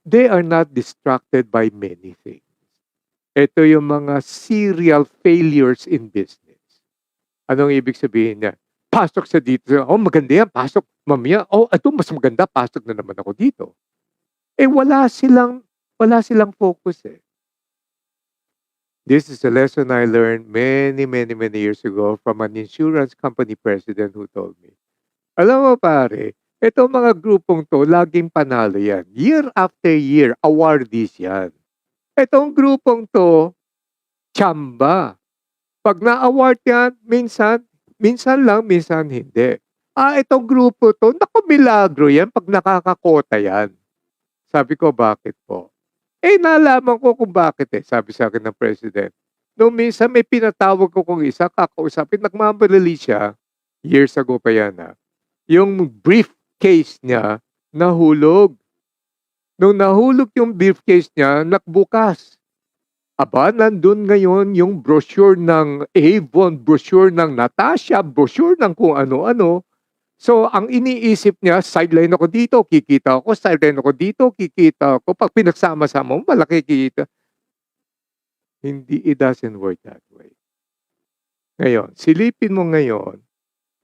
They are not distracted by many things. Ito yung mga serial failures in business. Anong ibig sabihin niya? Pasok sa dito. Oh, maganda yan. Pasok. Mamaya, oh, ito mas maganda. Pasok na naman ako dito. Wala silang focus eh. This is a lesson I learned many years ago from an insurance company president who told me, alam mo pare, itong mga grupong to, laging panalo yan. Year after year, awardees yan. Itong grupong to, tsamba. Pag na-award yan, minsan lang, minsan hindi. Itong grupo to, naku, milagro yan pag nakakakota yan. Sabi ko, bakit po? Nalaman ko kung bakit eh, sabi sa akin ng president. Noong minsan may pinatawag ko kung isa, kakausapin, nagmamadali siya, years ago pa yan yung briefcase niya, nahulog. Nung nahulog yung briefcase niya, nakbukas. Aba, nandun ngayon yung brochure ng Avon, brochure ng Natasha, brochure ng kung ano-ano. So, ang iniisip niya, sideline ako dito, kikita ako, sideline ako dito, kikita ako. Pag pinagsama-sama mo, malaki kikita. Hindi, it doesn't work that way. Ngayon, silipin mo ngayon,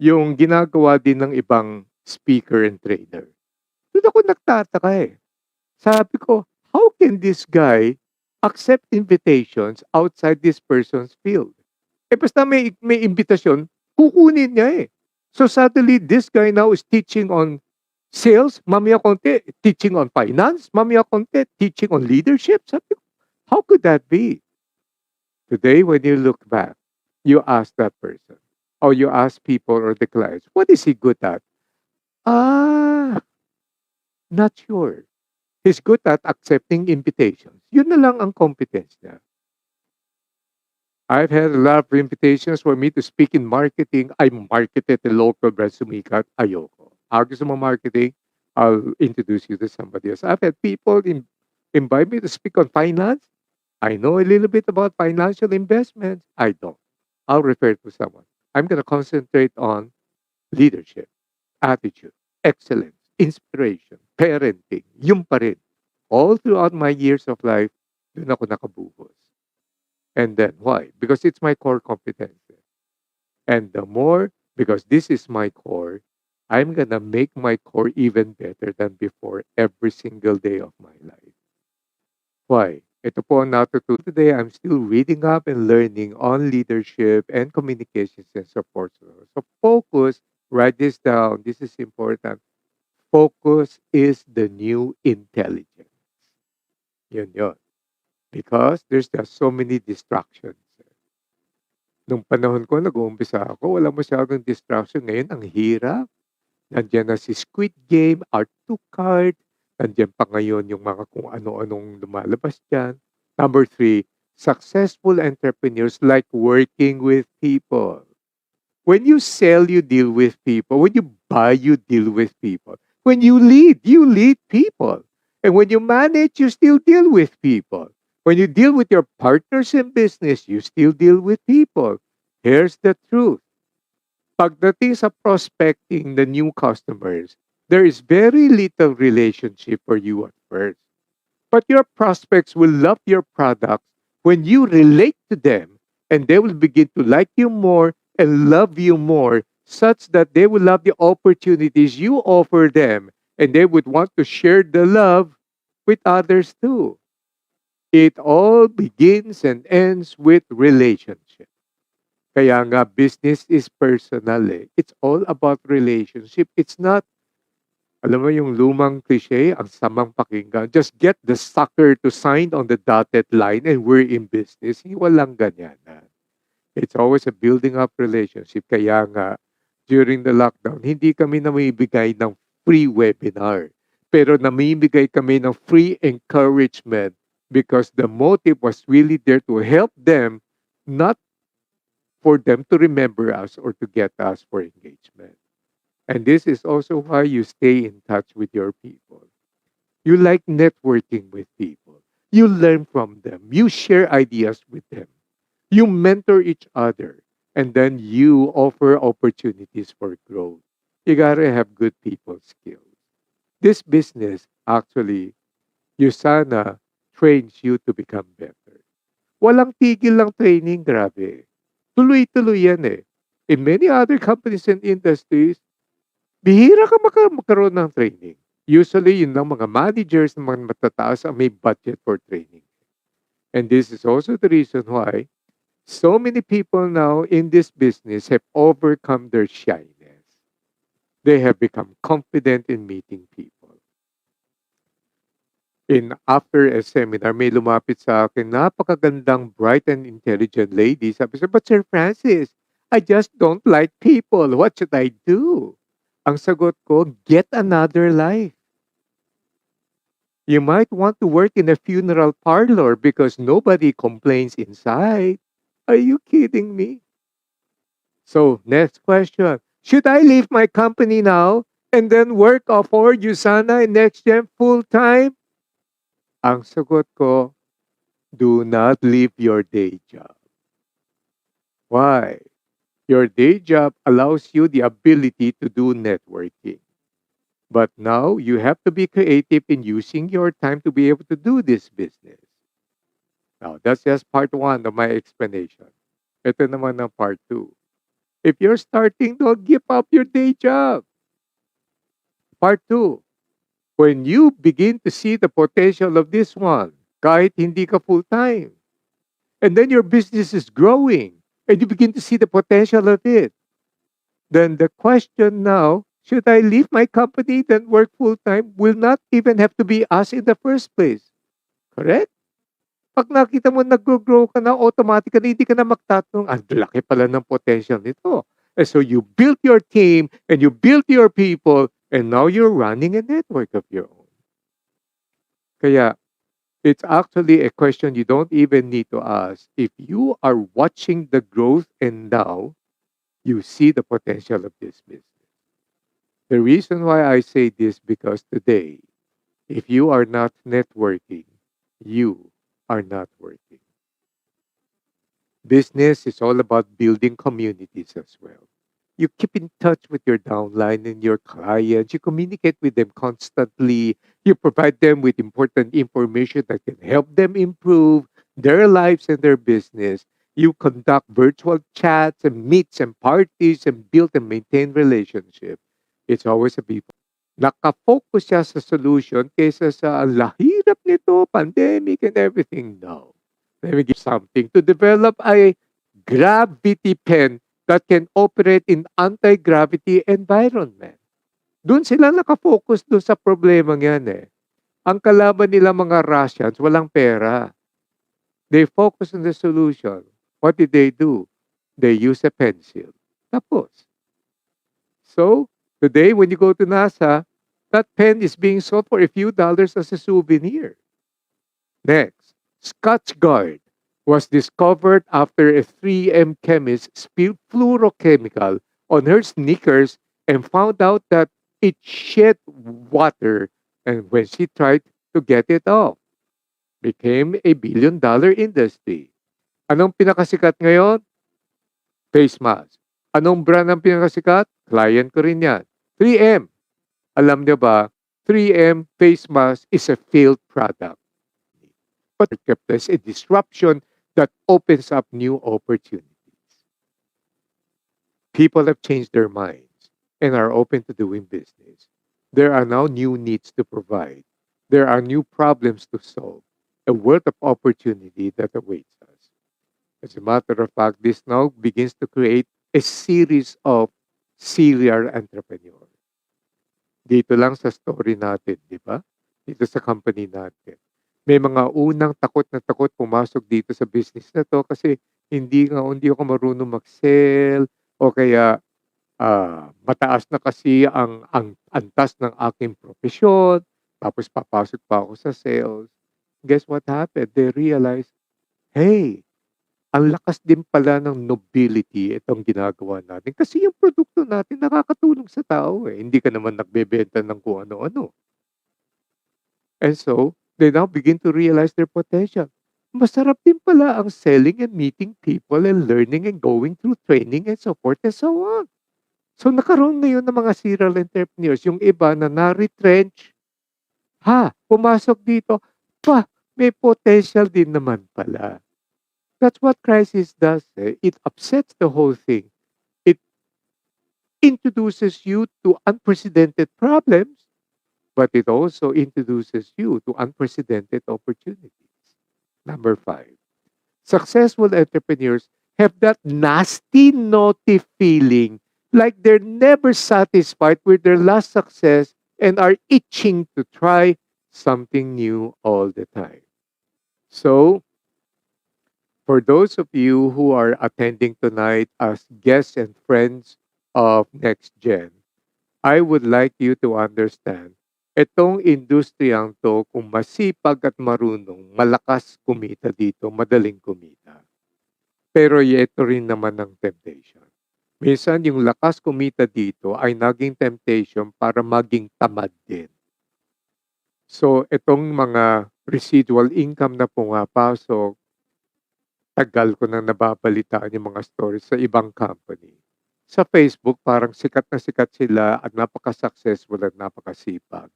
yung ginagawa din ng ibang speaker and trainer. Doon ako nagtataka eh. Sabi ko, how can this guy accept invitations outside this person's field? Basta may invitation, kukunin niya eh. So suddenly, this guy now is teaching on sales, mamaya konti, teaching on finance, mamaya konti, teaching on leadership. Sabi ko, how could that be? Today, when you look back, you ask that person, or you ask people or the clients, what is he good at? Not sure. He's good at accepting invitations. Yun na lang ang competence niya. I've had a lot of invitations for me to speak in marketing. I marketed the local brand sumikat. Ayoko. Gusto mo marketing? I'll introduce you to somebody else. I've had people invite me to speak on finance. I know a little bit about financial investments. I don't. I'll refer to someone. I'm going to concentrate on leadership, attitude, excellence, inspiration, parenting. Yung pa rin. All throughout my years of life, doon ako nakabuhos. And then why? Because it's my core competence. And the more, because this is my core, I'm gonna make my core even better than before every single day of my life. Why? Ito po ang natutunan. Today, I'm still reading up and learning on leadership and communications and support. So focus, write this down. This is important. Focus is the new intelligence. Yun. Because there's just so many distractions. Nung panahon ko, nag-uumpisa ako, wala masyadong distraction. Ngayon, ang hirap. Nandiyan na si Squid Game, Art to Card. Nandiyan pa ngayon yung mga kung ano-anong lumalabas dyan. Number 3, successful entrepreneurs like working with people. When you sell, you deal with people. When you buy, you deal with people. When you lead people. And when you manage, you still deal with people. When you deal with your partners in business, you still deal with people. Here's the truth. Pagdating sa prospecting the new customers, there is very little relationship for you at first. But your prospects will love your products when you relate to them, and they will begin to like you more and love you more, such that they will love the opportunities you offer them, and they would want to share the love with others too. It all begins and ends with relationship. Kaya nga business is personal eh. It's all about relationship. It's not, alam mo yung lumang cliche, ang samang pakinggan, just get the sucker to sign on the dotted line and we're in business. Walang ganyan. It's always a building up relationship. Kaya nga, during the lockdown, hindi kami namibigay ng free webinar. Pero namimigay kami ng free encouragement because the motive was really there to help them, not for them to remember us or to get us for engagement. And this is also why you stay in touch with your people. You like networking with people. You learn from them. You share ideas with them. You mentor each other. And then you offer opportunities for growth. You gotta have good people skills. This business actually, Usana trains you to become better. Walang tigil lang training, grabe. Tuloy-tuloy yan eh. In many other companies and industries, bihira ka magkaroon ng training. Usually, yun lang mga managers ng mga matataas ang may budget for training. And this is also the reason why so many people now in this business have overcome their shyness. They have become confident in meeting people. After a seminar, may lumapit sa akin, napakagandang, bright and intelligent lady. Sabi siya, but Sir Francis, I just don't like people. What should I do? Ang sagot ko, get another life. You might want to work in a funeral parlor because nobody complains inside. Are you kidding me? So, next question. Should I leave my company now and then work for Usana and Nxgn full-time? Ang sagot ko, do not leave your day job. Why? Your day job allows you the ability to do networking. But now you have to be creative in using your time to be able to do this business. Now, that's just part one of my explanation. Ito naman ang part two. If you're starting, don't give up your day job. Part two, when you begin to see the potential of this one, kahit hindi ka full-time, and then your business is growing, and you begin to see the potential of it, then the question now, should I leave my company then work full-time, will not even have to be asked in the first place. Correct? Pag nakita mo nag-grow ka na, automatically hindi ka na magtatanong, ang laki pala ng potential nito. And so you built your team and you built your people and now you're running a network of your own. Kaya, it's actually a question you don't even need to ask. If you are watching the growth and now you see the potential of this business. The reason why I say this because today, if you are not networking, you are not working. Business is all about building communities as well. You keep in touch with your downline and your clients. You communicate with them constantly. You provide them with important information that can help them improve their lives and their business. You conduct virtual chats and meets and parties and build and maintain relationship. It's always a people. Nakafocus siya sa solution kaysa sa lahirap nito, pandemic and everything. No. Let me give something. To develop a gravity pen that can operate in anti-gravity environment. Doon sila nakafocus doon sa problema yan eh. Ang kalaban nila mga Russians, walang pera. They focus on the solution. What did they do? They use a pencil. Tapos. So, today, when you go to NASA, that pen is being sold for a few dollars as a souvenir. Next, Scotch Guard was discovered after a 3M chemist spilled fluorochemical on her sneakers and found out that it shed water. And when she tried to get it off. Became a billion-dollar industry. Anong pinakasikat ngayon? Face mask. Anong brand ang pinakasikat? Client ko rin yan. 3M. Alam niyo ba, 3M face mask is a failed product. But there's a disruption that opens up new opportunities. People have changed their minds and are open to doing business. There are now new needs to provide. There are new problems to solve. A world of opportunity that awaits us. As a matter of fact, this now begins to create a series of serial entrepreneurs. Dito lang sa story natin, di ba? Dito sa company natin. May mga unang takot na takot pumasok dito sa business na to kasi hindi ako marunong mag-sell o kaya mataas na kasi ang antas ng aking profesyon, tapos papasok pa ako sa sales. Guess what happened? They realized, hey, ang lakas din pala ng nobility itong ginagawa natin. Kasi yung produkto natin nakakatulong sa tao eh. Hindi ka naman nagbebenta ng kung ano-ano. And so, they now begin to realize their potential. Masarap din pala ang selling and meeting people and learning and going through training and support and so on. So nakaroon ngayon ng mga serial entrepreneurs. Yung iba na na-retrench, pumasok dito, may potential din naman pala. That's what crisis does. It upsets the whole thing. It introduces you to unprecedented problems, but it also introduces you to unprecedented opportunities. Number 5, successful entrepreneurs have that nasty, naughty feeling like they're never satisfied with their last success and are itching to try something new all the time. So, for those of you who are attending tonight as guests and friends of Nxgn, I would like you to understand, itong industriyang to, kung masipag at marunong, malakas kumita dito, madaling kumita. Pero ito rin naman ang temptation. Minsan yung lakas kumita dito ay naging temptation para maging tamad din. So itong mga residual income na pumapasok, tagal ko nang nababalitaan yung mga stories sa ibang company. Sa Facebook, parang sikat na sikat sila at napaka-successful at napakasipag.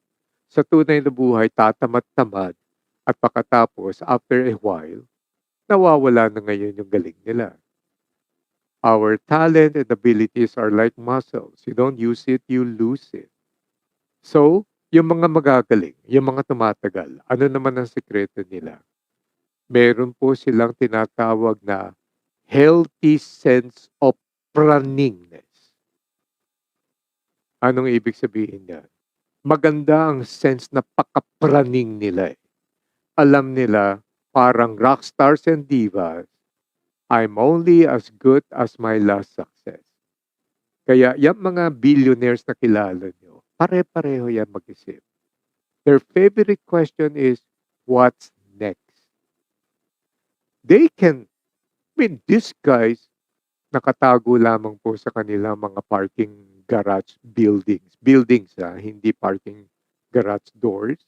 Sa tunay na buhay, tatamad-tamad at pagkatapos, after a while, nawawala na ngayon yung galing nila. Our talent and abilities are like muscles. You don't use it, you lose it. So, yung mga magagaling, yung mga tumatagal, ano naman ang sekreto nila? Meron po silang tinatawag na healthy sense of praningness. Anong ibig sabihin niyan? Maganda ang sense na pakapraning nila. Alam nila, parang rock stars and divas, I'm only as good as my last success. Kaya yung mga billionaires na kilala nyo, pare-pareho yan mag-isip. Their favorite question is, what's next? They can, these guys, nakatago lamang po sa kanila mga parking garage buildings. Buildings, hindi parking garage doors.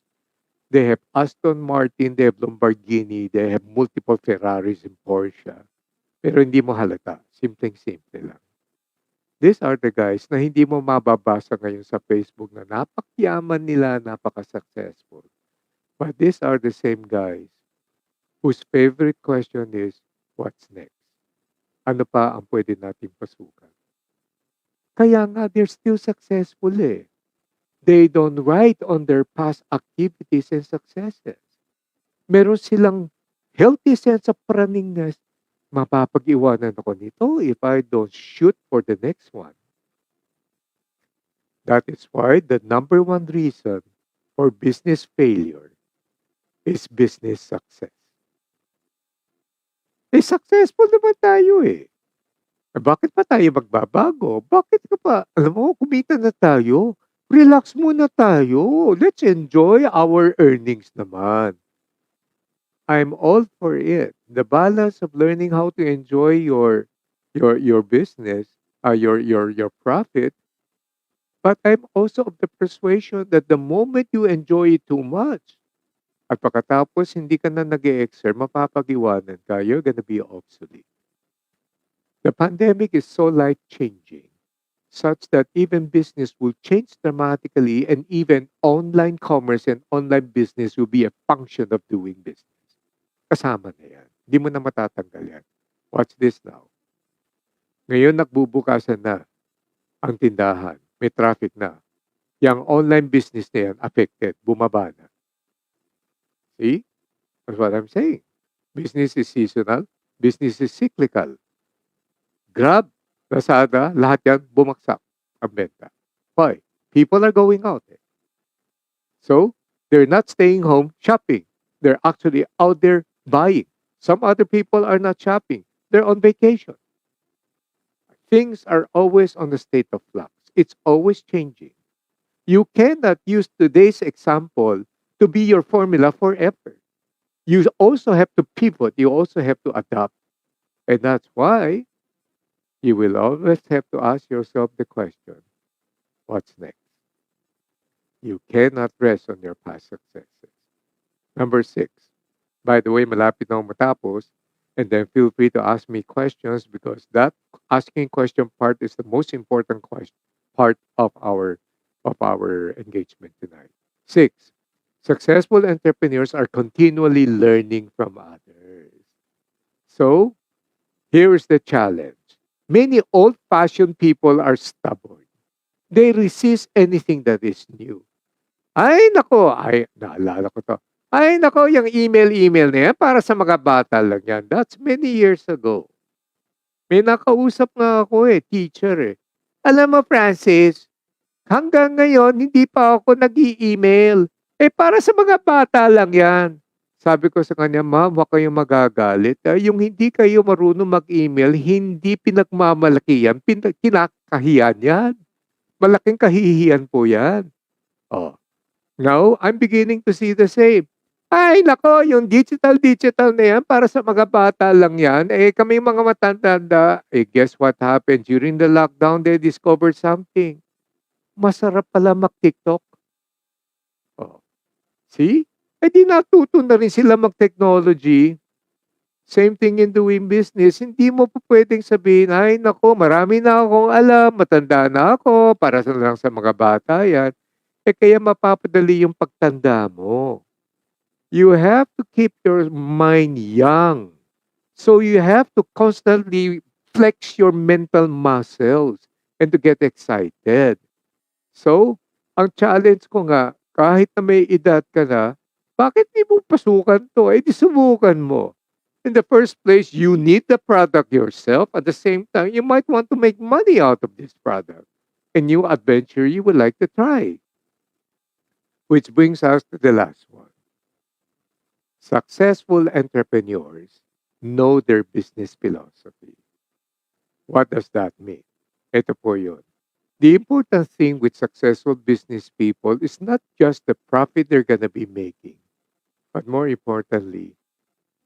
They have Aston Martin, they have Lamborghini, they have multiple Ferraris and Porsche. Pero hindi mo halata. Simpleng-simple lang. These are the guys na hindi mo mababasa ngayon sa Facebook na napakyaman nila, napaka-successful. But these are the same guys whose favorite question is, what's next? Ano pa ang pwede nating pasukan? Kaya nga, they're still successful eh. They don't write on their past activities and successes. Meron silang healthy sense of praningness. Mapapag-iwanan ako nito if I don't shoot for the next one. That is why the number one reason for business failure is business success. Successful naman tayo eh. Bakit pa tayo magbabago? Bakit ka pa? Alam mo, kumita na tayo. Relax muna tayo. Let's enjoy our earnings naman. I'm all for it. The balance of learning how to enjoy your business, your profit. But I'm also of the persuasion that the moment you enjoy it too much, At pagkatapos hindi ka na nag-e-exert, mapapag-iwanan ka, you're gonna be obsolete. The pandemic is so life-changing, such that even business will change dramatically, and even online commerce and online business will be a function of doing business. Kasama na yan. Hindi mo na matatanggal yan. Watch this now. Ngayon nagbubukasan na ang tindahan. May traffic na. Yung online business na yan, affected. Bumaba na. See? That's what I'm saying. Business is seasonal. Business is cyclical. Grab, Lazada, lahat yan bumagsak ang benta. Why? People are going out. So, they're not staying home shopping. They're actually out there buying. Some other people are not shopping. They're on vacation. Things are always on a state of flux. It's always changing. You cannot use today's example to be your formula forever. You also have to pivot. You also have to adapt. And that's why you will always have to ask yourself the question, what's next? You cannot rest on your past successes. Number 6. By the way, malapit na akong matapos. And then feel free to ask me questions, because that asking question part is the most important part of our engagement tonight. 6. Successful entrepreneurs are continually learning from others. So, here is the challenge. Many old-fashioned people are stubborn. They resist anything that is new. Ay, nako. Ay, naalala ko to. Ay, nako, yung email na yan, para sa mga bata lang yan. That's many years ago. May nakausap nga ako teacher Alam mo, Francis, hanggang ngayon, hindi pa ako nag-i-email. Para sa mga bata lang yan. Sabi ko sa kanya, ma'am, huwag kayong magagalit. Yung hindi kayo marunong mag-email, hindi pinagmamalaki yan, kinakahiyan yan. Malaking kahihiyan po yan. Oh. Now, I'm beginning to see the same. Ay, nako, yung digital na yan, para sa mga bata lang yan. Kami mga matanda, guess what happened? During the lockdown, they discovered something. Masarap pala mag-TikTok. Oh. See? Di natuto na rin sila mag-technology. Same thing in doing business. Hindi mo po pwedeng sabihin, ay, nako, marami na akong alam, matanda na ako, para lang sa mga bata yan. Kaya mapapadali yung pagtanda mo. You have to keep your mind young. So you have to constantly flex your mental muscles and to get excited. So, ang challenge ko nga, kahit na may edad ka na, bakit di mo pasukan to? Di subukan mo. In the first place, you need the product yourself. At the same time, you might want to make money out of this product. A new adventure you would like to try. Which brings us to the last one. Successful entrepreneurs know their business philosophy. What does that mean? Ito po yun. The important thing with successful business people is not just the profit they're gonna be making, but more importantly,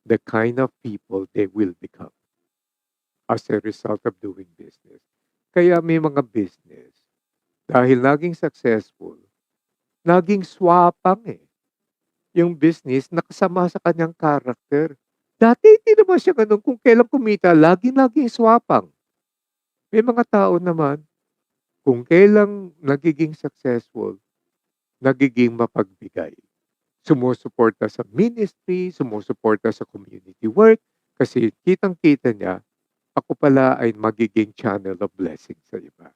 the kind of people they will become as a result of doing business. Kaya may mga business, dahil naging successful, naging swapang yung business nakasama sa kanyang character. Dati hindi naman siya ganun. Kung kailan kumita, laging swapang. May mga tao naman, kung kailang nagiging successful, nagiging mapagbigay. Sumusuporta sa ministry, sumusuporta sa community work, kasi kitang-kita niya, ako pala ay magiging channel of blessing sa iba.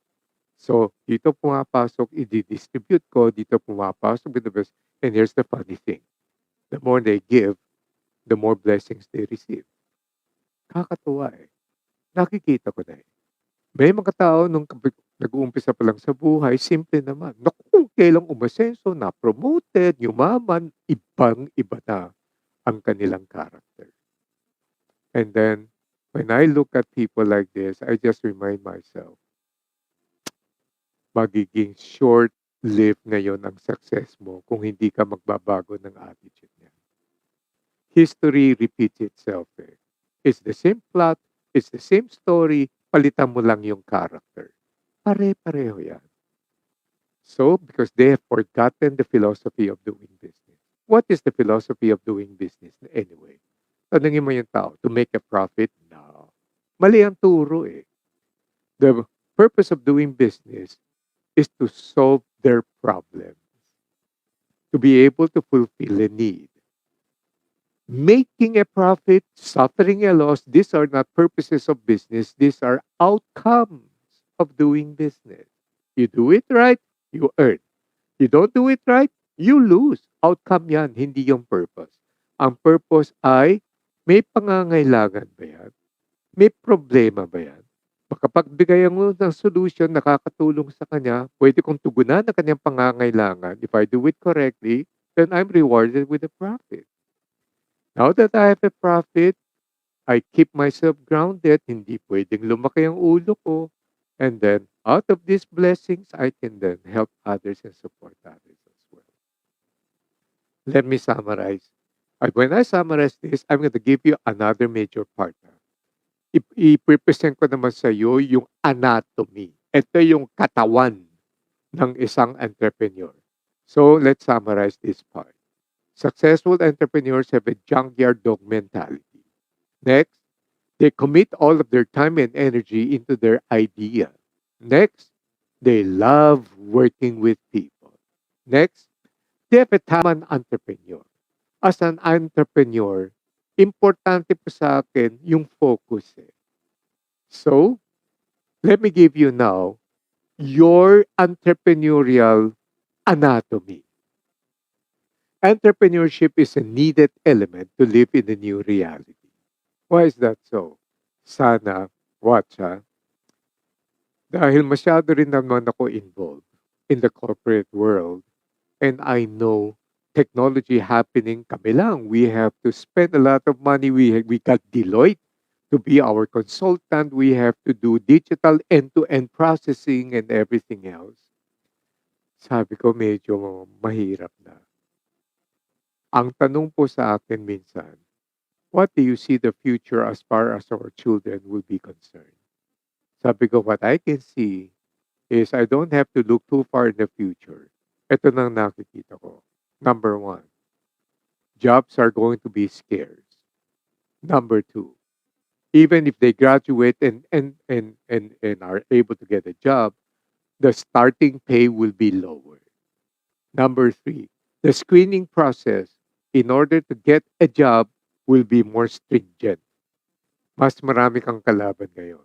So, dito pumapasok, i-distribute ko, dito pumapasok with the best. And here's the funny thing. The more they give, the more blessings they receive. Kakatuwa Nakikita ko na May mga tao nung nag-uumpisa pa lang sa buhay, simple naman. Naku, kung kailang umasenso, na-promoted, yumaman, ibang-iba na ang kanilang character. And then, when I look at people like this, I just remind myself, magiging short-lived ngayon ang success mo kung hindi ka magbabago ng attitude niya. History repeats itself. It's the same plot, it's the same story, palitan mo lang yung character. Pare-pareho yan. So, because they have forgotten the philosophy of doing business. What is the philosophy of doing business anyway? Tanungin mo yung tao, to make a profit? No. Mali ang turo eh. The purpose of doing business is to solve their problems, to be able to fulfill a need. Making a profit, suffering a loss, these are not purposes of business. These are outcomes of doing business. You do it right, you earn. You don't do it right, you lose. Outcome yan, hindi yung purpose. Ang purpose ay, may pangangailangan ba yan? May problema ba yan? Makapagbigay mo ng solution, nakakatulong sa kanya, pwede kong tugunan ang kanyang pangangailangan. If I do it correctly, then I'm rewarded with a profit. Now that I have a profit, I keep myself grounded. Hindi pwedeng lumaki ang ulo ko. And then, out of these blessings, I can then help others and support others as well. Let me summarize. When I summarize this, I'm going to give you another major part. I-present ko naman sa iyo yung anatomy. Ito yung katawan ng isang entrepreneur. So, let's summarize this part. Successful entrepreneurs have a junkyard dog mentality. Next, they commit all of their time and energy into their idea. Next, they love working with people. Next, they have a tamang entrepreneur. As an entrepreneur, importante po sa akin yung focus eh. So, let me give you now your entrepreneurial anatomy. Entrepreneurship is a needed element to live in a new reality. Why is that so? Sana, watch ha. Dahil masyado rin naman ako involved in the corporate world and I know technology happening kami lang. We have to spend a lot of money. We got Deloitte to be our consultant. We have to do digital end-to-end processing and everything else. Sabi ko medyo mahirap na. Ang tanong po sa akin minsan, what do you see the future as far as our children will be concerned? Sabi ko, what I can see is I don't have to look too far in the future. Ito nang nakikita ko. Number one, jobs are going to be scarce. Number two, even if they graduate and are able to get a job, the starting pay will be lower. Number three, the screening process in order to get a job will be more stringent. Mas marami kang kalaban ngayon.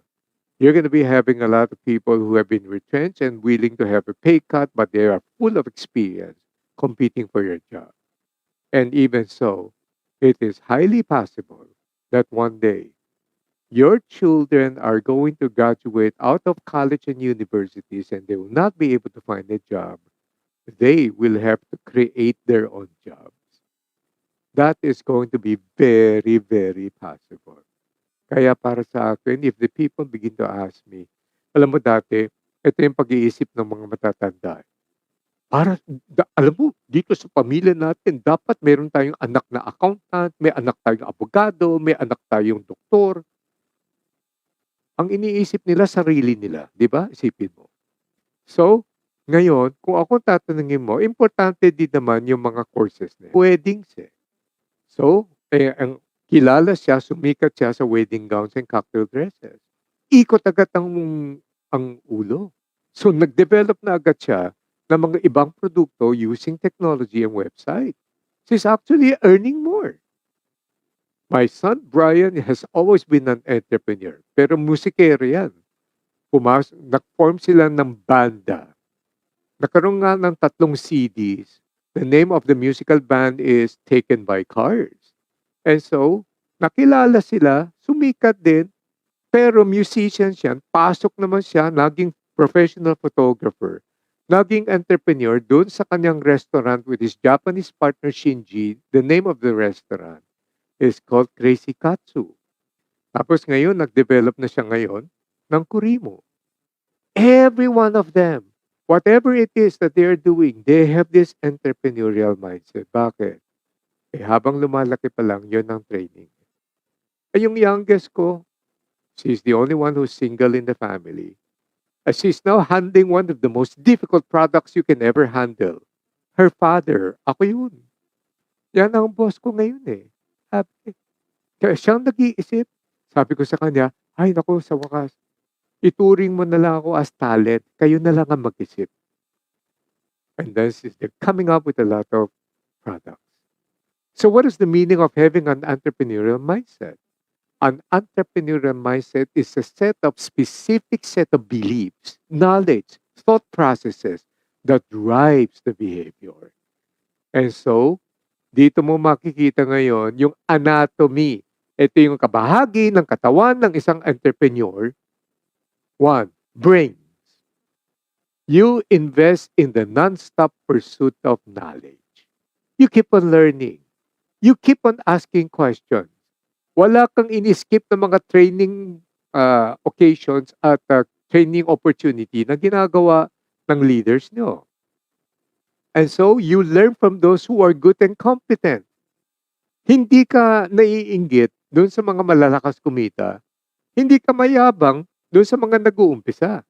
You're going to be having a lot of people who have been retrenched and willing to have a pay cut, but they are full of experience competing for your job. And even so, it is highly possible that one day your children are going to graduate out of college and universities and they will not be able to find a job. They will have to create their own jobs. That is going to be very, very possible. Kaya para sa akin, if the people begin to ask me, alam mo dati, ito yung pag-iisip ng mga matatanda. Alam mo, dito sa pamilya natin, dapat meron tayong anak na accountant, may anak tayong abogado, may anak tayong doktor. Ang iniisip nila, sarili nila. Di ba? Isipin mo. So, ngayon, kung ako tatanungin mo, importante din naman yung mga courses na weddings eh. So, ang kilala siya, sumikat siya sa wedding gowns and cocktail dresses. Ikot agad ang ulo. So, nag-develop na agad siya ng mga ibang produkto using technology and website. She's actually earning more. My son, Brian, has always been an entrepreneur. Pero musikero yan. Nag-form sila ng banda. Nakaroon nga ng 3 CDs. The name of the musical band is Taken by Cars. And so, nakilala sila, sumikat din, pero musician siya, pasok naman siya, naging professional photographer, naging entrepreneur doon sa kanyang restaurant with his Japanese partner Shinji. The name of the restaurant is called Crazy Katsu. Tapos ngayon, nag-develop na siya ngayon ng Kurimo. Every one of them, whatever it is that they're doing, they have this entrepreneurial mindset. Bakit? Habang lumalaki pa lang, yun ang training. Yung youngest ko, she's the only one who's single in the family. She's now handling one of the most difficult products you can ever handle. Her father, ako yun. Yan ang boss ko ngayon eh. Sabi, kaya siyang nag-iisip. Sabi ko sa kanya, ay naku, sa wakas, ituring mo na lang ako as talent. Kayo na lang ang mag-isip. And then they're coming up with a lot of products. So what is the meaning of having an entrepreneurial mindset? An entrepreneurial mindset is a set of specific set of beliefs, knowledge, thought processes that drives the behavior. And so, dito mo makikita ngayon yung anatomy. Ito yung kabahagi ng katawan ng isang entrepreneur. One, brains. You invest in the non-stop pursuit of knowledge. You keep on learning. You keep on asking questions. Wala kang in-skip ng mga training occasions at training opportunity na ginagawa ng leaders nyo. And so, you learn from those who are good and competent. Hindi ka naiinggit doon sa mga malalakas kumita. Hindi ka mayabang doon sa mga nag-uumpisa.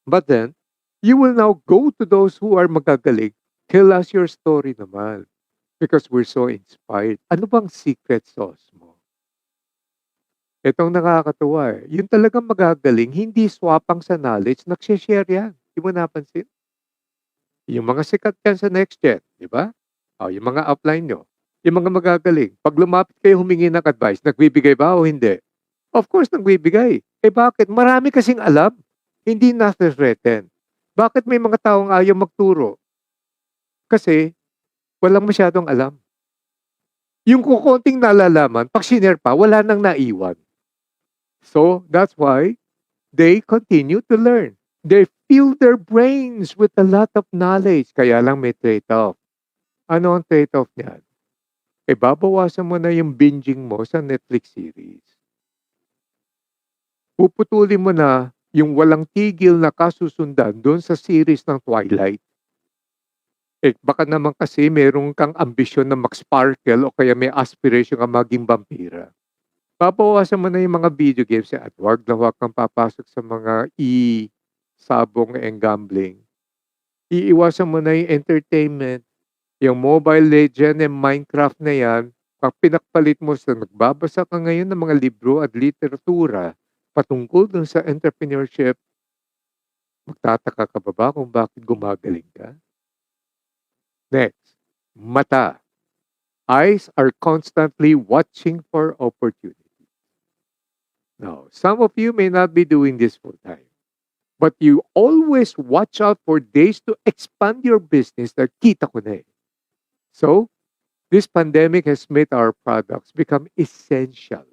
But then, you will now go to those who are magagaling. Tell us your story naman. Because we're so inspired. Ano bang secret sauce mo? Itong nakakatuwa eh. Yung talagang magagaling, hindi swapang sa knowledge, nagsishare yan. Di mo napansin? Yung mga sikat yan sa Nxgn, di ba? O, yung mga upline nyo. Yung mga magagaling. Pag lumapit kayo humingi ng advice, nagbibigay ba o hindi? Of course, nagbibigay. Eh bakit? Marami kasing alam. Hindi na-threaten. Bakit may mga taong ayaw magturo? Kasi walang masyadong alam. Yung kukunting nalalaman, pag sinare pa, wala nang naiwan. So, that's why they continue to learn. They fill their brains with a lot of knowledge. Kaya lang may trade-off. Ano ang trade-off niyan? E babawasan mo na yung binging mo sa Netflix series. Puputulin mo na yung walang tigil na kasusundan doon sa series ng Twilight. Eh, baka naman kasi meron kang ambisyon na mag-sparkle o kaya may aspiration ka maging vampira. Babawasan mo na yung mga video games at wag na wag kang papasok sa mga sabong and gambling. Iiwasan mo na yung entertainment, yung Mobile Legend and Minecraft na yan, pag pinakpalit mo sa nagbabasa ka ngayon ng mga libro at literatura patungkol dun sa entrepreneurship, magtataka ka ba kung bakit gumagaling ka? Next, mata. Eyes are constantly watching for opportunities. Now, some of you may not be doing this full time, but you always watch out for days to expand your business na kita ko na eh. So, this pandemic has made our products become essential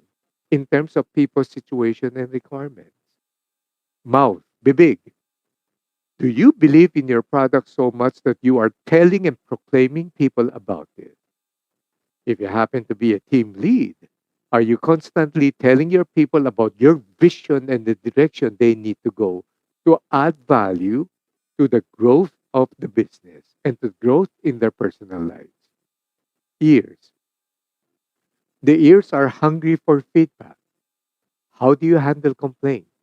in terms of people's situation and requirements. Mouth, bibig. Do you believe in your product so much that you are telling and proclaiming people about it? If you happen to be a team lead, are you constantly telling your people about your vision and the direction they need to go to add value to the growth of the business and to growth in their personal lives? Ears. The ears are hungry for feedback. How do you handle complaints?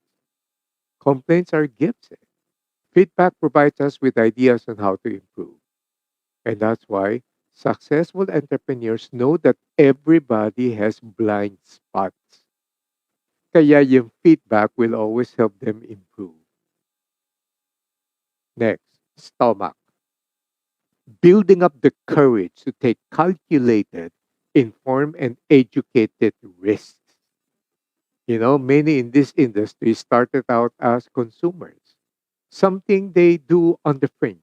Complaints are gifts. Feedback provides us with ideas on how to improve. And that's why successful entrepreneurs know that everybody has blind spots. Kaya yung feedback will always help them improve. Next, stomach. Building up the courage to take calculated, informed, and educated risks. You know, many in this industry started out as consumers, something they do on the fringe.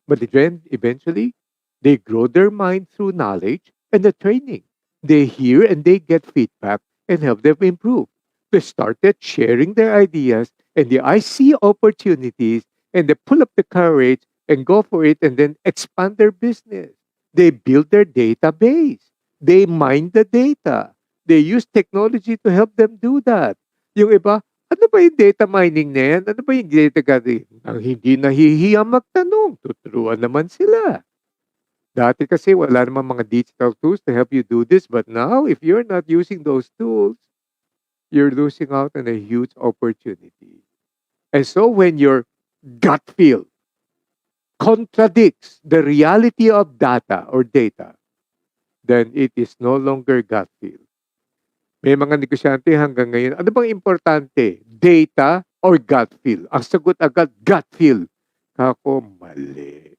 But then eventually, they grow their mind through knowledge and the training. They hear and they get feedback and help them improve. They started sharing their ideas and I see opportunities and they pull up the courage and go for it and then expand their business. They build their database. They mine the data. They use technology to help them do that. Yung iba, ano ba yung data mining na yan? Ano ba yung data gathering? Ang hindi nahihiya magtanong, tuturuan naman sila. Dati kasi wala namang mga digital tools to help you do this. But now, if you're not using those tools, you're losing out on a huge opportunity. And so when your gut feel contradicts the reality of data or data, then it is no longer gut feel. May mga negosyante hanggang ngayon, ano bang importante? Data or gut feel? Ang sagot agad, gut feel. Kako, mali.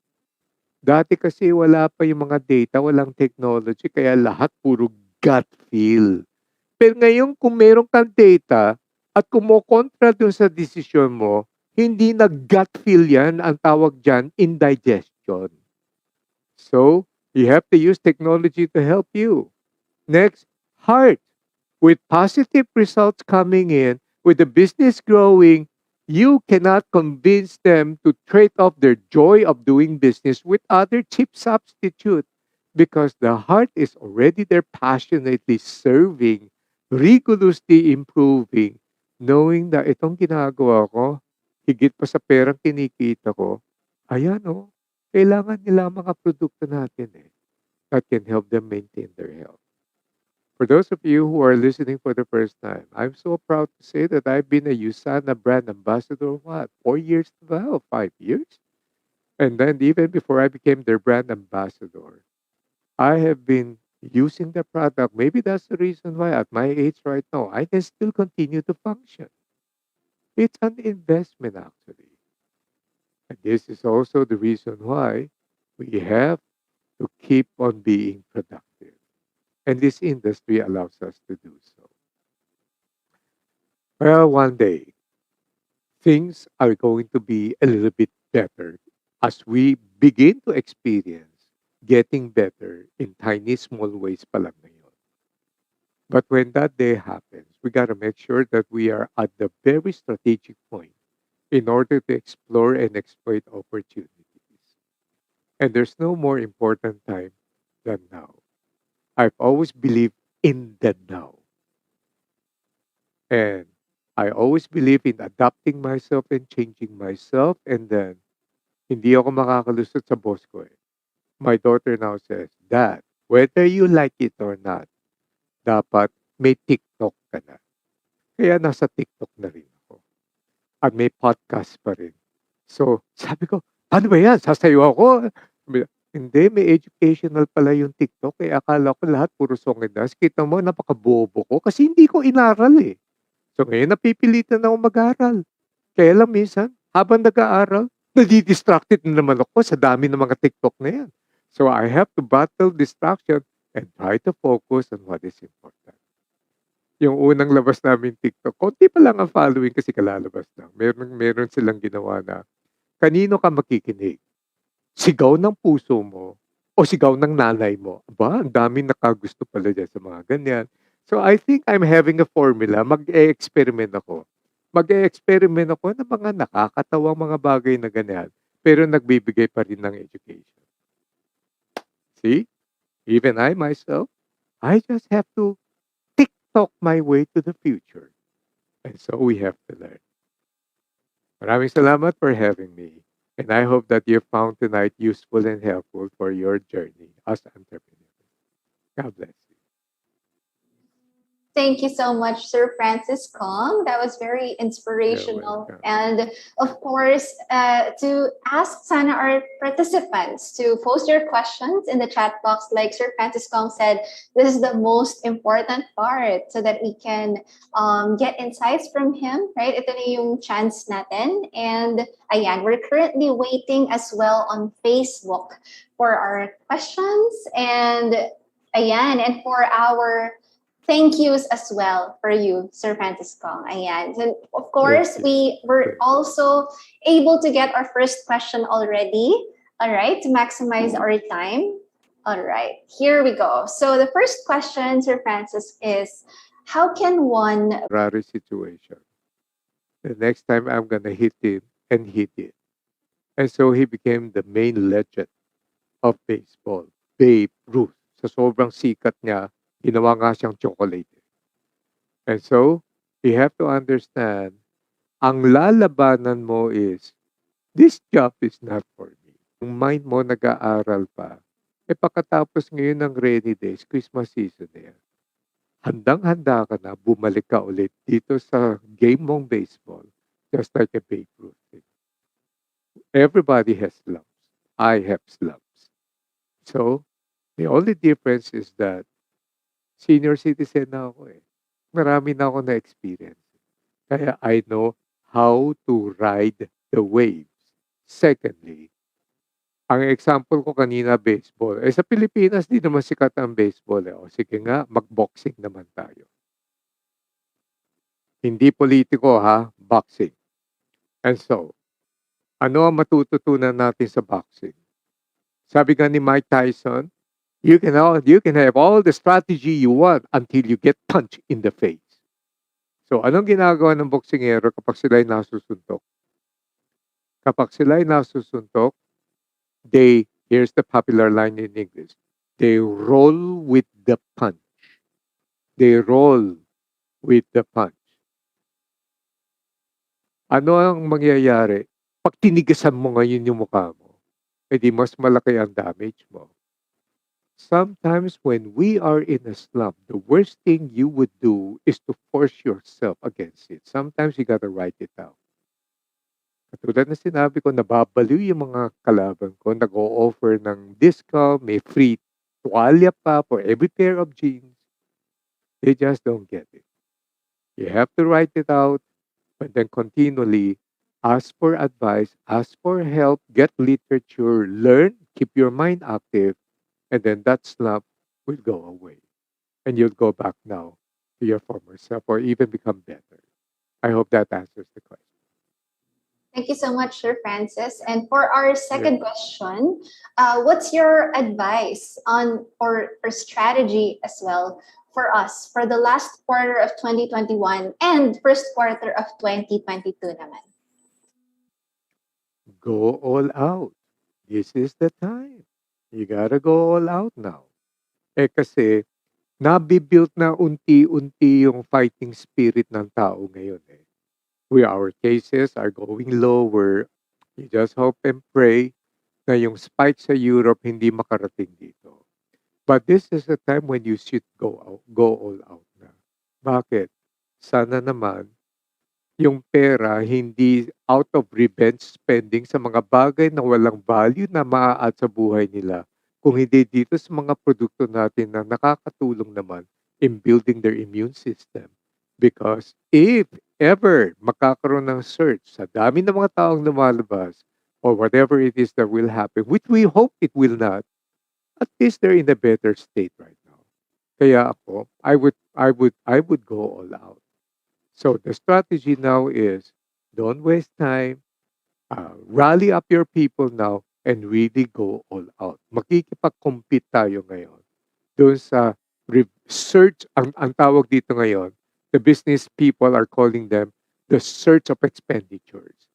Dati kasi wala pa yung mga data, walang technology, kaya lahat puro gut feel. Pero ngayon, kung meron kang data at kumokontra dun sa desisyon mo, hindi na gut feel yan, ang tawag dyan, indigestion. So, you have to use technology to help you. Next, heart. With positive results coming in, with the business growing, you cannot convince them to trade off their joy of doing business with other cheap substitute because the heart is already there passionately serving, rigorously improving, knowing that itong ginagawa ko, higit pa sa perang kinikita ko, ayan kailangan nila ang mga produkto natin that can help them maintain their health. For those of you who are listening for the first time, I'm so proud to say that I've been a USANA brand ambassador, 4 years now, 5 years? And then even before I became their brand ambassador, I have been using the product. Maybe that's the reason why at my age right now, I can still continue to function. It's an investment actually. And this is also the reason why we have to keep on being productive. And this industry allows us to do so. Well, one day, things are going to be a little bit better as we begin to experience getting better in tiny, small ways pa lang ngayon. But when that day happens, we got to make sure that we are at the very strategic point in order to explore and exploit opportunities. And there's no more important time than now. I've always believed in the now. And I always believe in adapting myself and changing myself. And then, hindi ako makakalusot sa boss ko My daughter now says, Dad, whether you like it or not, dapat may TikTok ka na. Kaya nasa TikTok na rin ako. At may podcast pa rin. So, sabi ko, ano ba yan? Sasayo ako? Sabi niya, hindi, may educational pala yung TikTok. Kaya akala ko lahat puro song and dance. Kita mo, napakabobo ko kasi hindi ko inaral So ngayon napipilitan ako mag-aral. Kaya lang minsan, habang nag-aaral, nadi-distracted na naman ako sa dami ng mga TikTok na yan. So I have to battle distraction and try to focus on what is important. Yung unang labas namin TikTok, konti pa lang ang following kasi kalalabas lang. Meron silang ginawa na, kanino ka makikinig? Sigaw ng puso mo o sigaw ng nanay mo? Aba, ang daming nakagusto pala dyan sa mga ganyan. So I think I'm having a formula. Mag-e-experiment ako. Mag-e-experiment ako ng mga nakakatawang mga bagay na ganyan, pero nagbibigay pa rin ng education. See? Even I myself, I just have to TikTok my way to the future. And so we have to learn. Maraming salamat for having me. And I hope that you found tonight useful and helpful for your journey as entrepreneur. God bless you. Thank you so much, Sir Francis Kong. That was very inspirational. And of course, to ask Sana, our participants, to post your questions in the chat box, like Sir Francis Kong said, this is the most important part so that we can get insights from him, right? Ito na yung chance natin. And ayan, we're currently waiting as well on Facebook for our questions. And ayan, and for our thank yous as well for you, Sir Francis Kong. Ayan. And of course, we were also able to get our first question already. All right, to maximize our time. All right, here we go. So the first question, Sir Francis, is how can one... Rare situation. The next time I'm gonna hit him, and he did. And so he became the main legend of baseball, Babe Ruth. Sa sobrang sikat niya, ginawa nga siyang chocolate. And so, you have to understand, ang lalabanan mo is, this job is not for me. Yung mind mo nag-aaral pa, pagkatapos ngayon ng rainy days, Christmas season na yan, handang-handa ka na, bumalik ka ulit dito sa game mong baseball, just like a Babe Ruth. Everybody has slumps. I have slumps. So, The only difference is that senior citizen na ako eh. Marami na ako na-experience. Kaya I know how to ride the waves. Secondly, ang example ko kanina baseball. Eh sa Pilipinas, di naman sikat ang baseball eh. O sige nga, mag-boxing naman tayo. Hindi politiko ha, boxing. And so, ano ang matututunan natin sa boxing? Sabi nga ni Mike Tyson, you can have all the strategy you want until you get punched in the face. So, anong ginagawa ng boksingero kapag sila'y nasusuntok? Kapag sila'y nasusuntok, here's the popular line in English, they roll with the punch. They roll with the punch. Ano ang mangyayari? Pag tinigasan mo ngayon yung mukha mo, edi mas malaki ang damage mo. Sometimes when we are in a slump, the worst thing you would do is to force yourself against it. Sometimes you gotta write it out. Katulad na sinabi ko, nababaliw yung mga kalaban ko, nag-o-offer ng discount, may free tuwalya pa for every pair of jeans. They just don't get it. You have to write it out, but then continually ask for advice, ask for help, get literature, learn, keep your mind active, and then that slump will go away. And you'll go back now to your former self or even become better. I hope that answers the question. Thank you so much, Sir Francis. And for our second question, what's your advice on or strategy as well for us for the last quarter of 2021 and first quarter of 2022 naman? Go all out. This is the time. You gotta go all out now. Eh kasi, nabibuild na unti-unti yung fighting spirit ng tao ngayon eh. Our cases are going lower. You just hope and pray na yung spike sa Europe hindi makarating dito. But this is the time when you should go all out na. Bakit? Sana naman yung pera hindi out of revenge spending sa mga bagay na walang value na maa-add sa buhay nila. Kung hindi dito sa mga produkto natin na nakakatulong naman in building their immune system. Because if ever makakaroon ng surge sa dami ng mga taong lumalabas or whatever it is that will happen, which we hope it will not, at least they're in a better state right now. Kaya ako, I would go all out. So the strategy now is don't waste time, rally up your people now, and really go all out. Makikipag-compete tayo ngayon. Doon sa search, ang tawag dito ngayon, the business people are calling them the search of expenditures.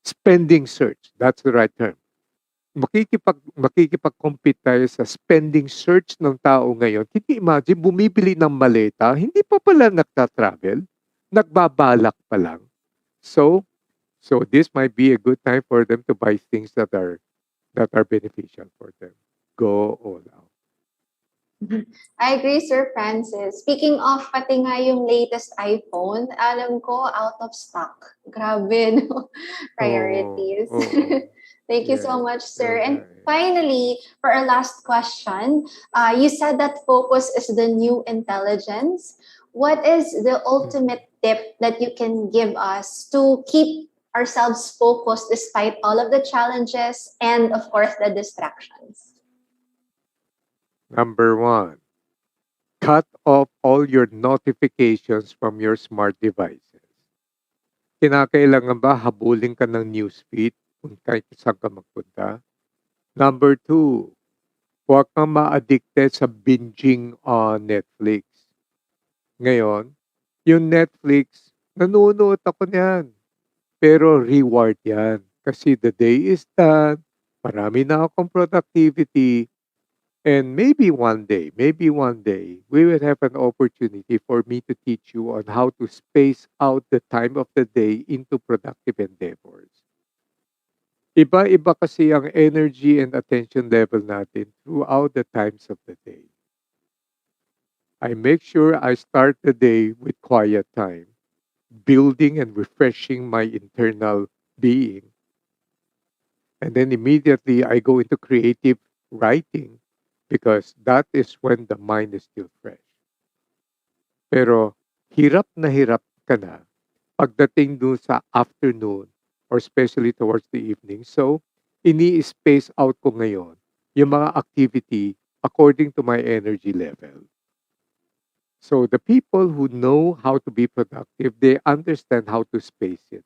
Spending search, that's the right term. Makikipag-compete tayo sa spending search ng tao ngayon. Can you imagine, bumibili ng maleta, hindi pa pala nagta-travel, nagbabalak pa lang. So this might be a good time for them to buy things that are beneficial for them. Go all out. I agree, Sir Francis. Speaking of, pati nga yung latest iPhone, alam ko, out of stock. Grabe, no? Priorities. Thank you so much, sir. And finally, for our last question, you said that focus is the new intelligence. What is the ultimate tip that you can give us to keep ourselves focused despite all of the challenges and, of course, the distractions? Number 1, cut off all your notifications from your smart devices. Kinakailangan ba habulin ka ng newsfeed kung kahit saan ka magpunta? Number 2, huwag kang ma-addicted sa binging on Netflix. Ngayon, yung Netflix, nanonood ako niyan. Pero reward yan. Kasi the day is done, marami na akong productivity, and maybe one day, we will have an opportunity for me to teach you on how to space out the time of the day into productive endeavors. Iba-iba kasi ang energy and attention level natin throughout the times of the day. I make sure I start the day with quiet time, building and refreshing my internal being. And then immediately I go into creative writing because that is when the mind is still fresh. Pero hirap na hirap ka na pagdating dun sa afternoon or especially towards the evening. So, ini-space out ko ngayon yung mga activity according to my energy level. So, the people who know how to be productive, they understand how to space it.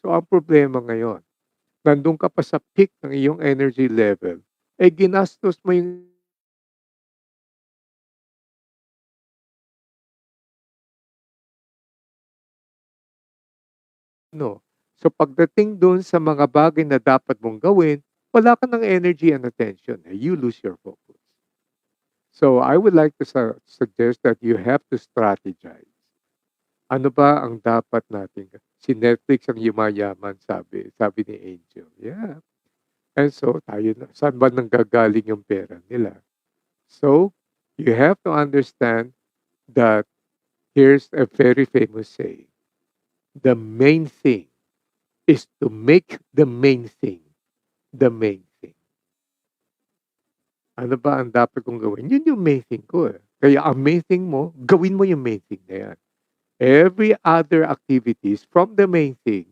So, ang problema ngayon, nandun ka pa sa peak ng iyong energy level, eh ginastos mo yung no. So pagdating dun sa mga bagay na dapat mong gawin, wala ka ng energy and attention. Eh, you lose your focus. So I would like to suggest that you have to strategize. Ano ba ang dapat natin? Si Netflix ang yumayaman, sabi ni Angel. Yeah. And so, tayo na, saan ba nanggagaling yung pera nila? So, you have to understand that here's a very famous saying. The main thing is to make the main thing the main thing. Ano ba ang dapat kong gawin? Yun yung main thing ko eh. Kaya ang main thing mo, gawin mo yung main thing na yan. Every other activities from the main thing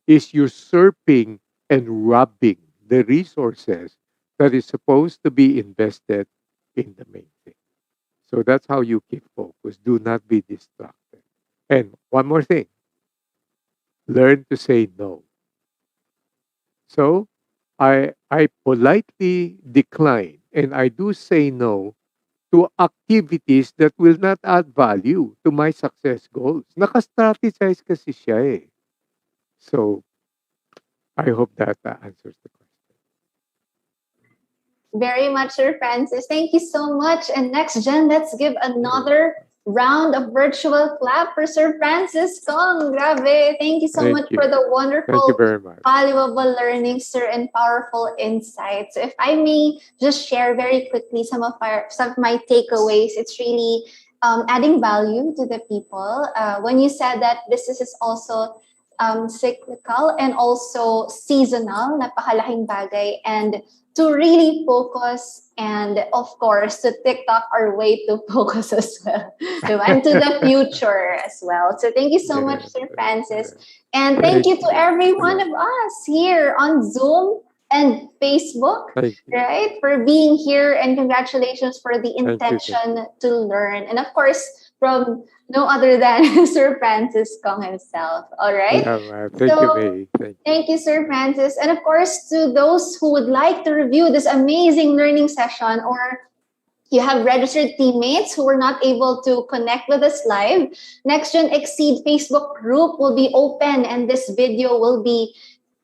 is usurping and robbing the resources that is supposed to be invested in the main thing. So that's how you keep focus. Do not be distracted. And one more thing, learn to say no. So I politely decline and I do say no to activities that will not add value to my success goals. Naka-strategize kasi siya eh. So, I hope that answers the question. Very much, Sir Francis. Thank you so much. And Nxgn, let's give another round of virtual clap for Sir Francis Kong. Grabe. Thank you so much for the wonderful, Thank you very much. valuable learning, sir, and powerful insights. If I may just share very quickly some of my takeaways, it's really adding value to the people. When you said that business is also cyclical and also seasonal, napakalaking bagay, and to really focus and of course to TikTok our way to focus as well and to the future as well. So thank you so much, Sir Francis. And thank you to every one of us here on Zoom and Facebook, right, for being here, and congratulations for the intention to learn. And of course, from no other than Sir Francis Kong himself. All right. Yeah, thank you, May. Thank you, Sir Francis. And of course, to those who would like to review this amazing learning session, or you have registered teammates who were not able to connect with us live, Nxgn Exceed Facebook group will be open and this video will be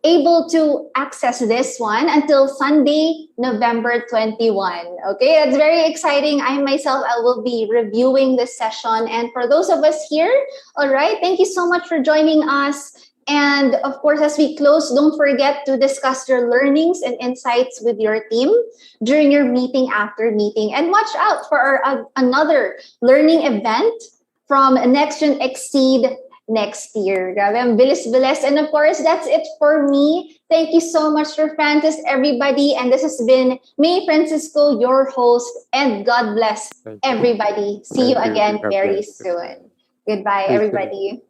able to access this one until Sunday, November 21. Okay, that's very exciting. I myself, I will be reviewing this session. And for those of us here, all right, thank you so much for joining us. And of course, as we close, don't forget to discuss your learnings and insights with your team during your meeting after meeting. And watch out for another learning event from Nxgn Exceed next year. Grabe, ang bilis-bilis. And of course, that's it for me. Thank you so much, Sir Francis, everybody. And this has been May Francisco, your host. And God bless everybody. See you again very soon. Goodbye, everybody.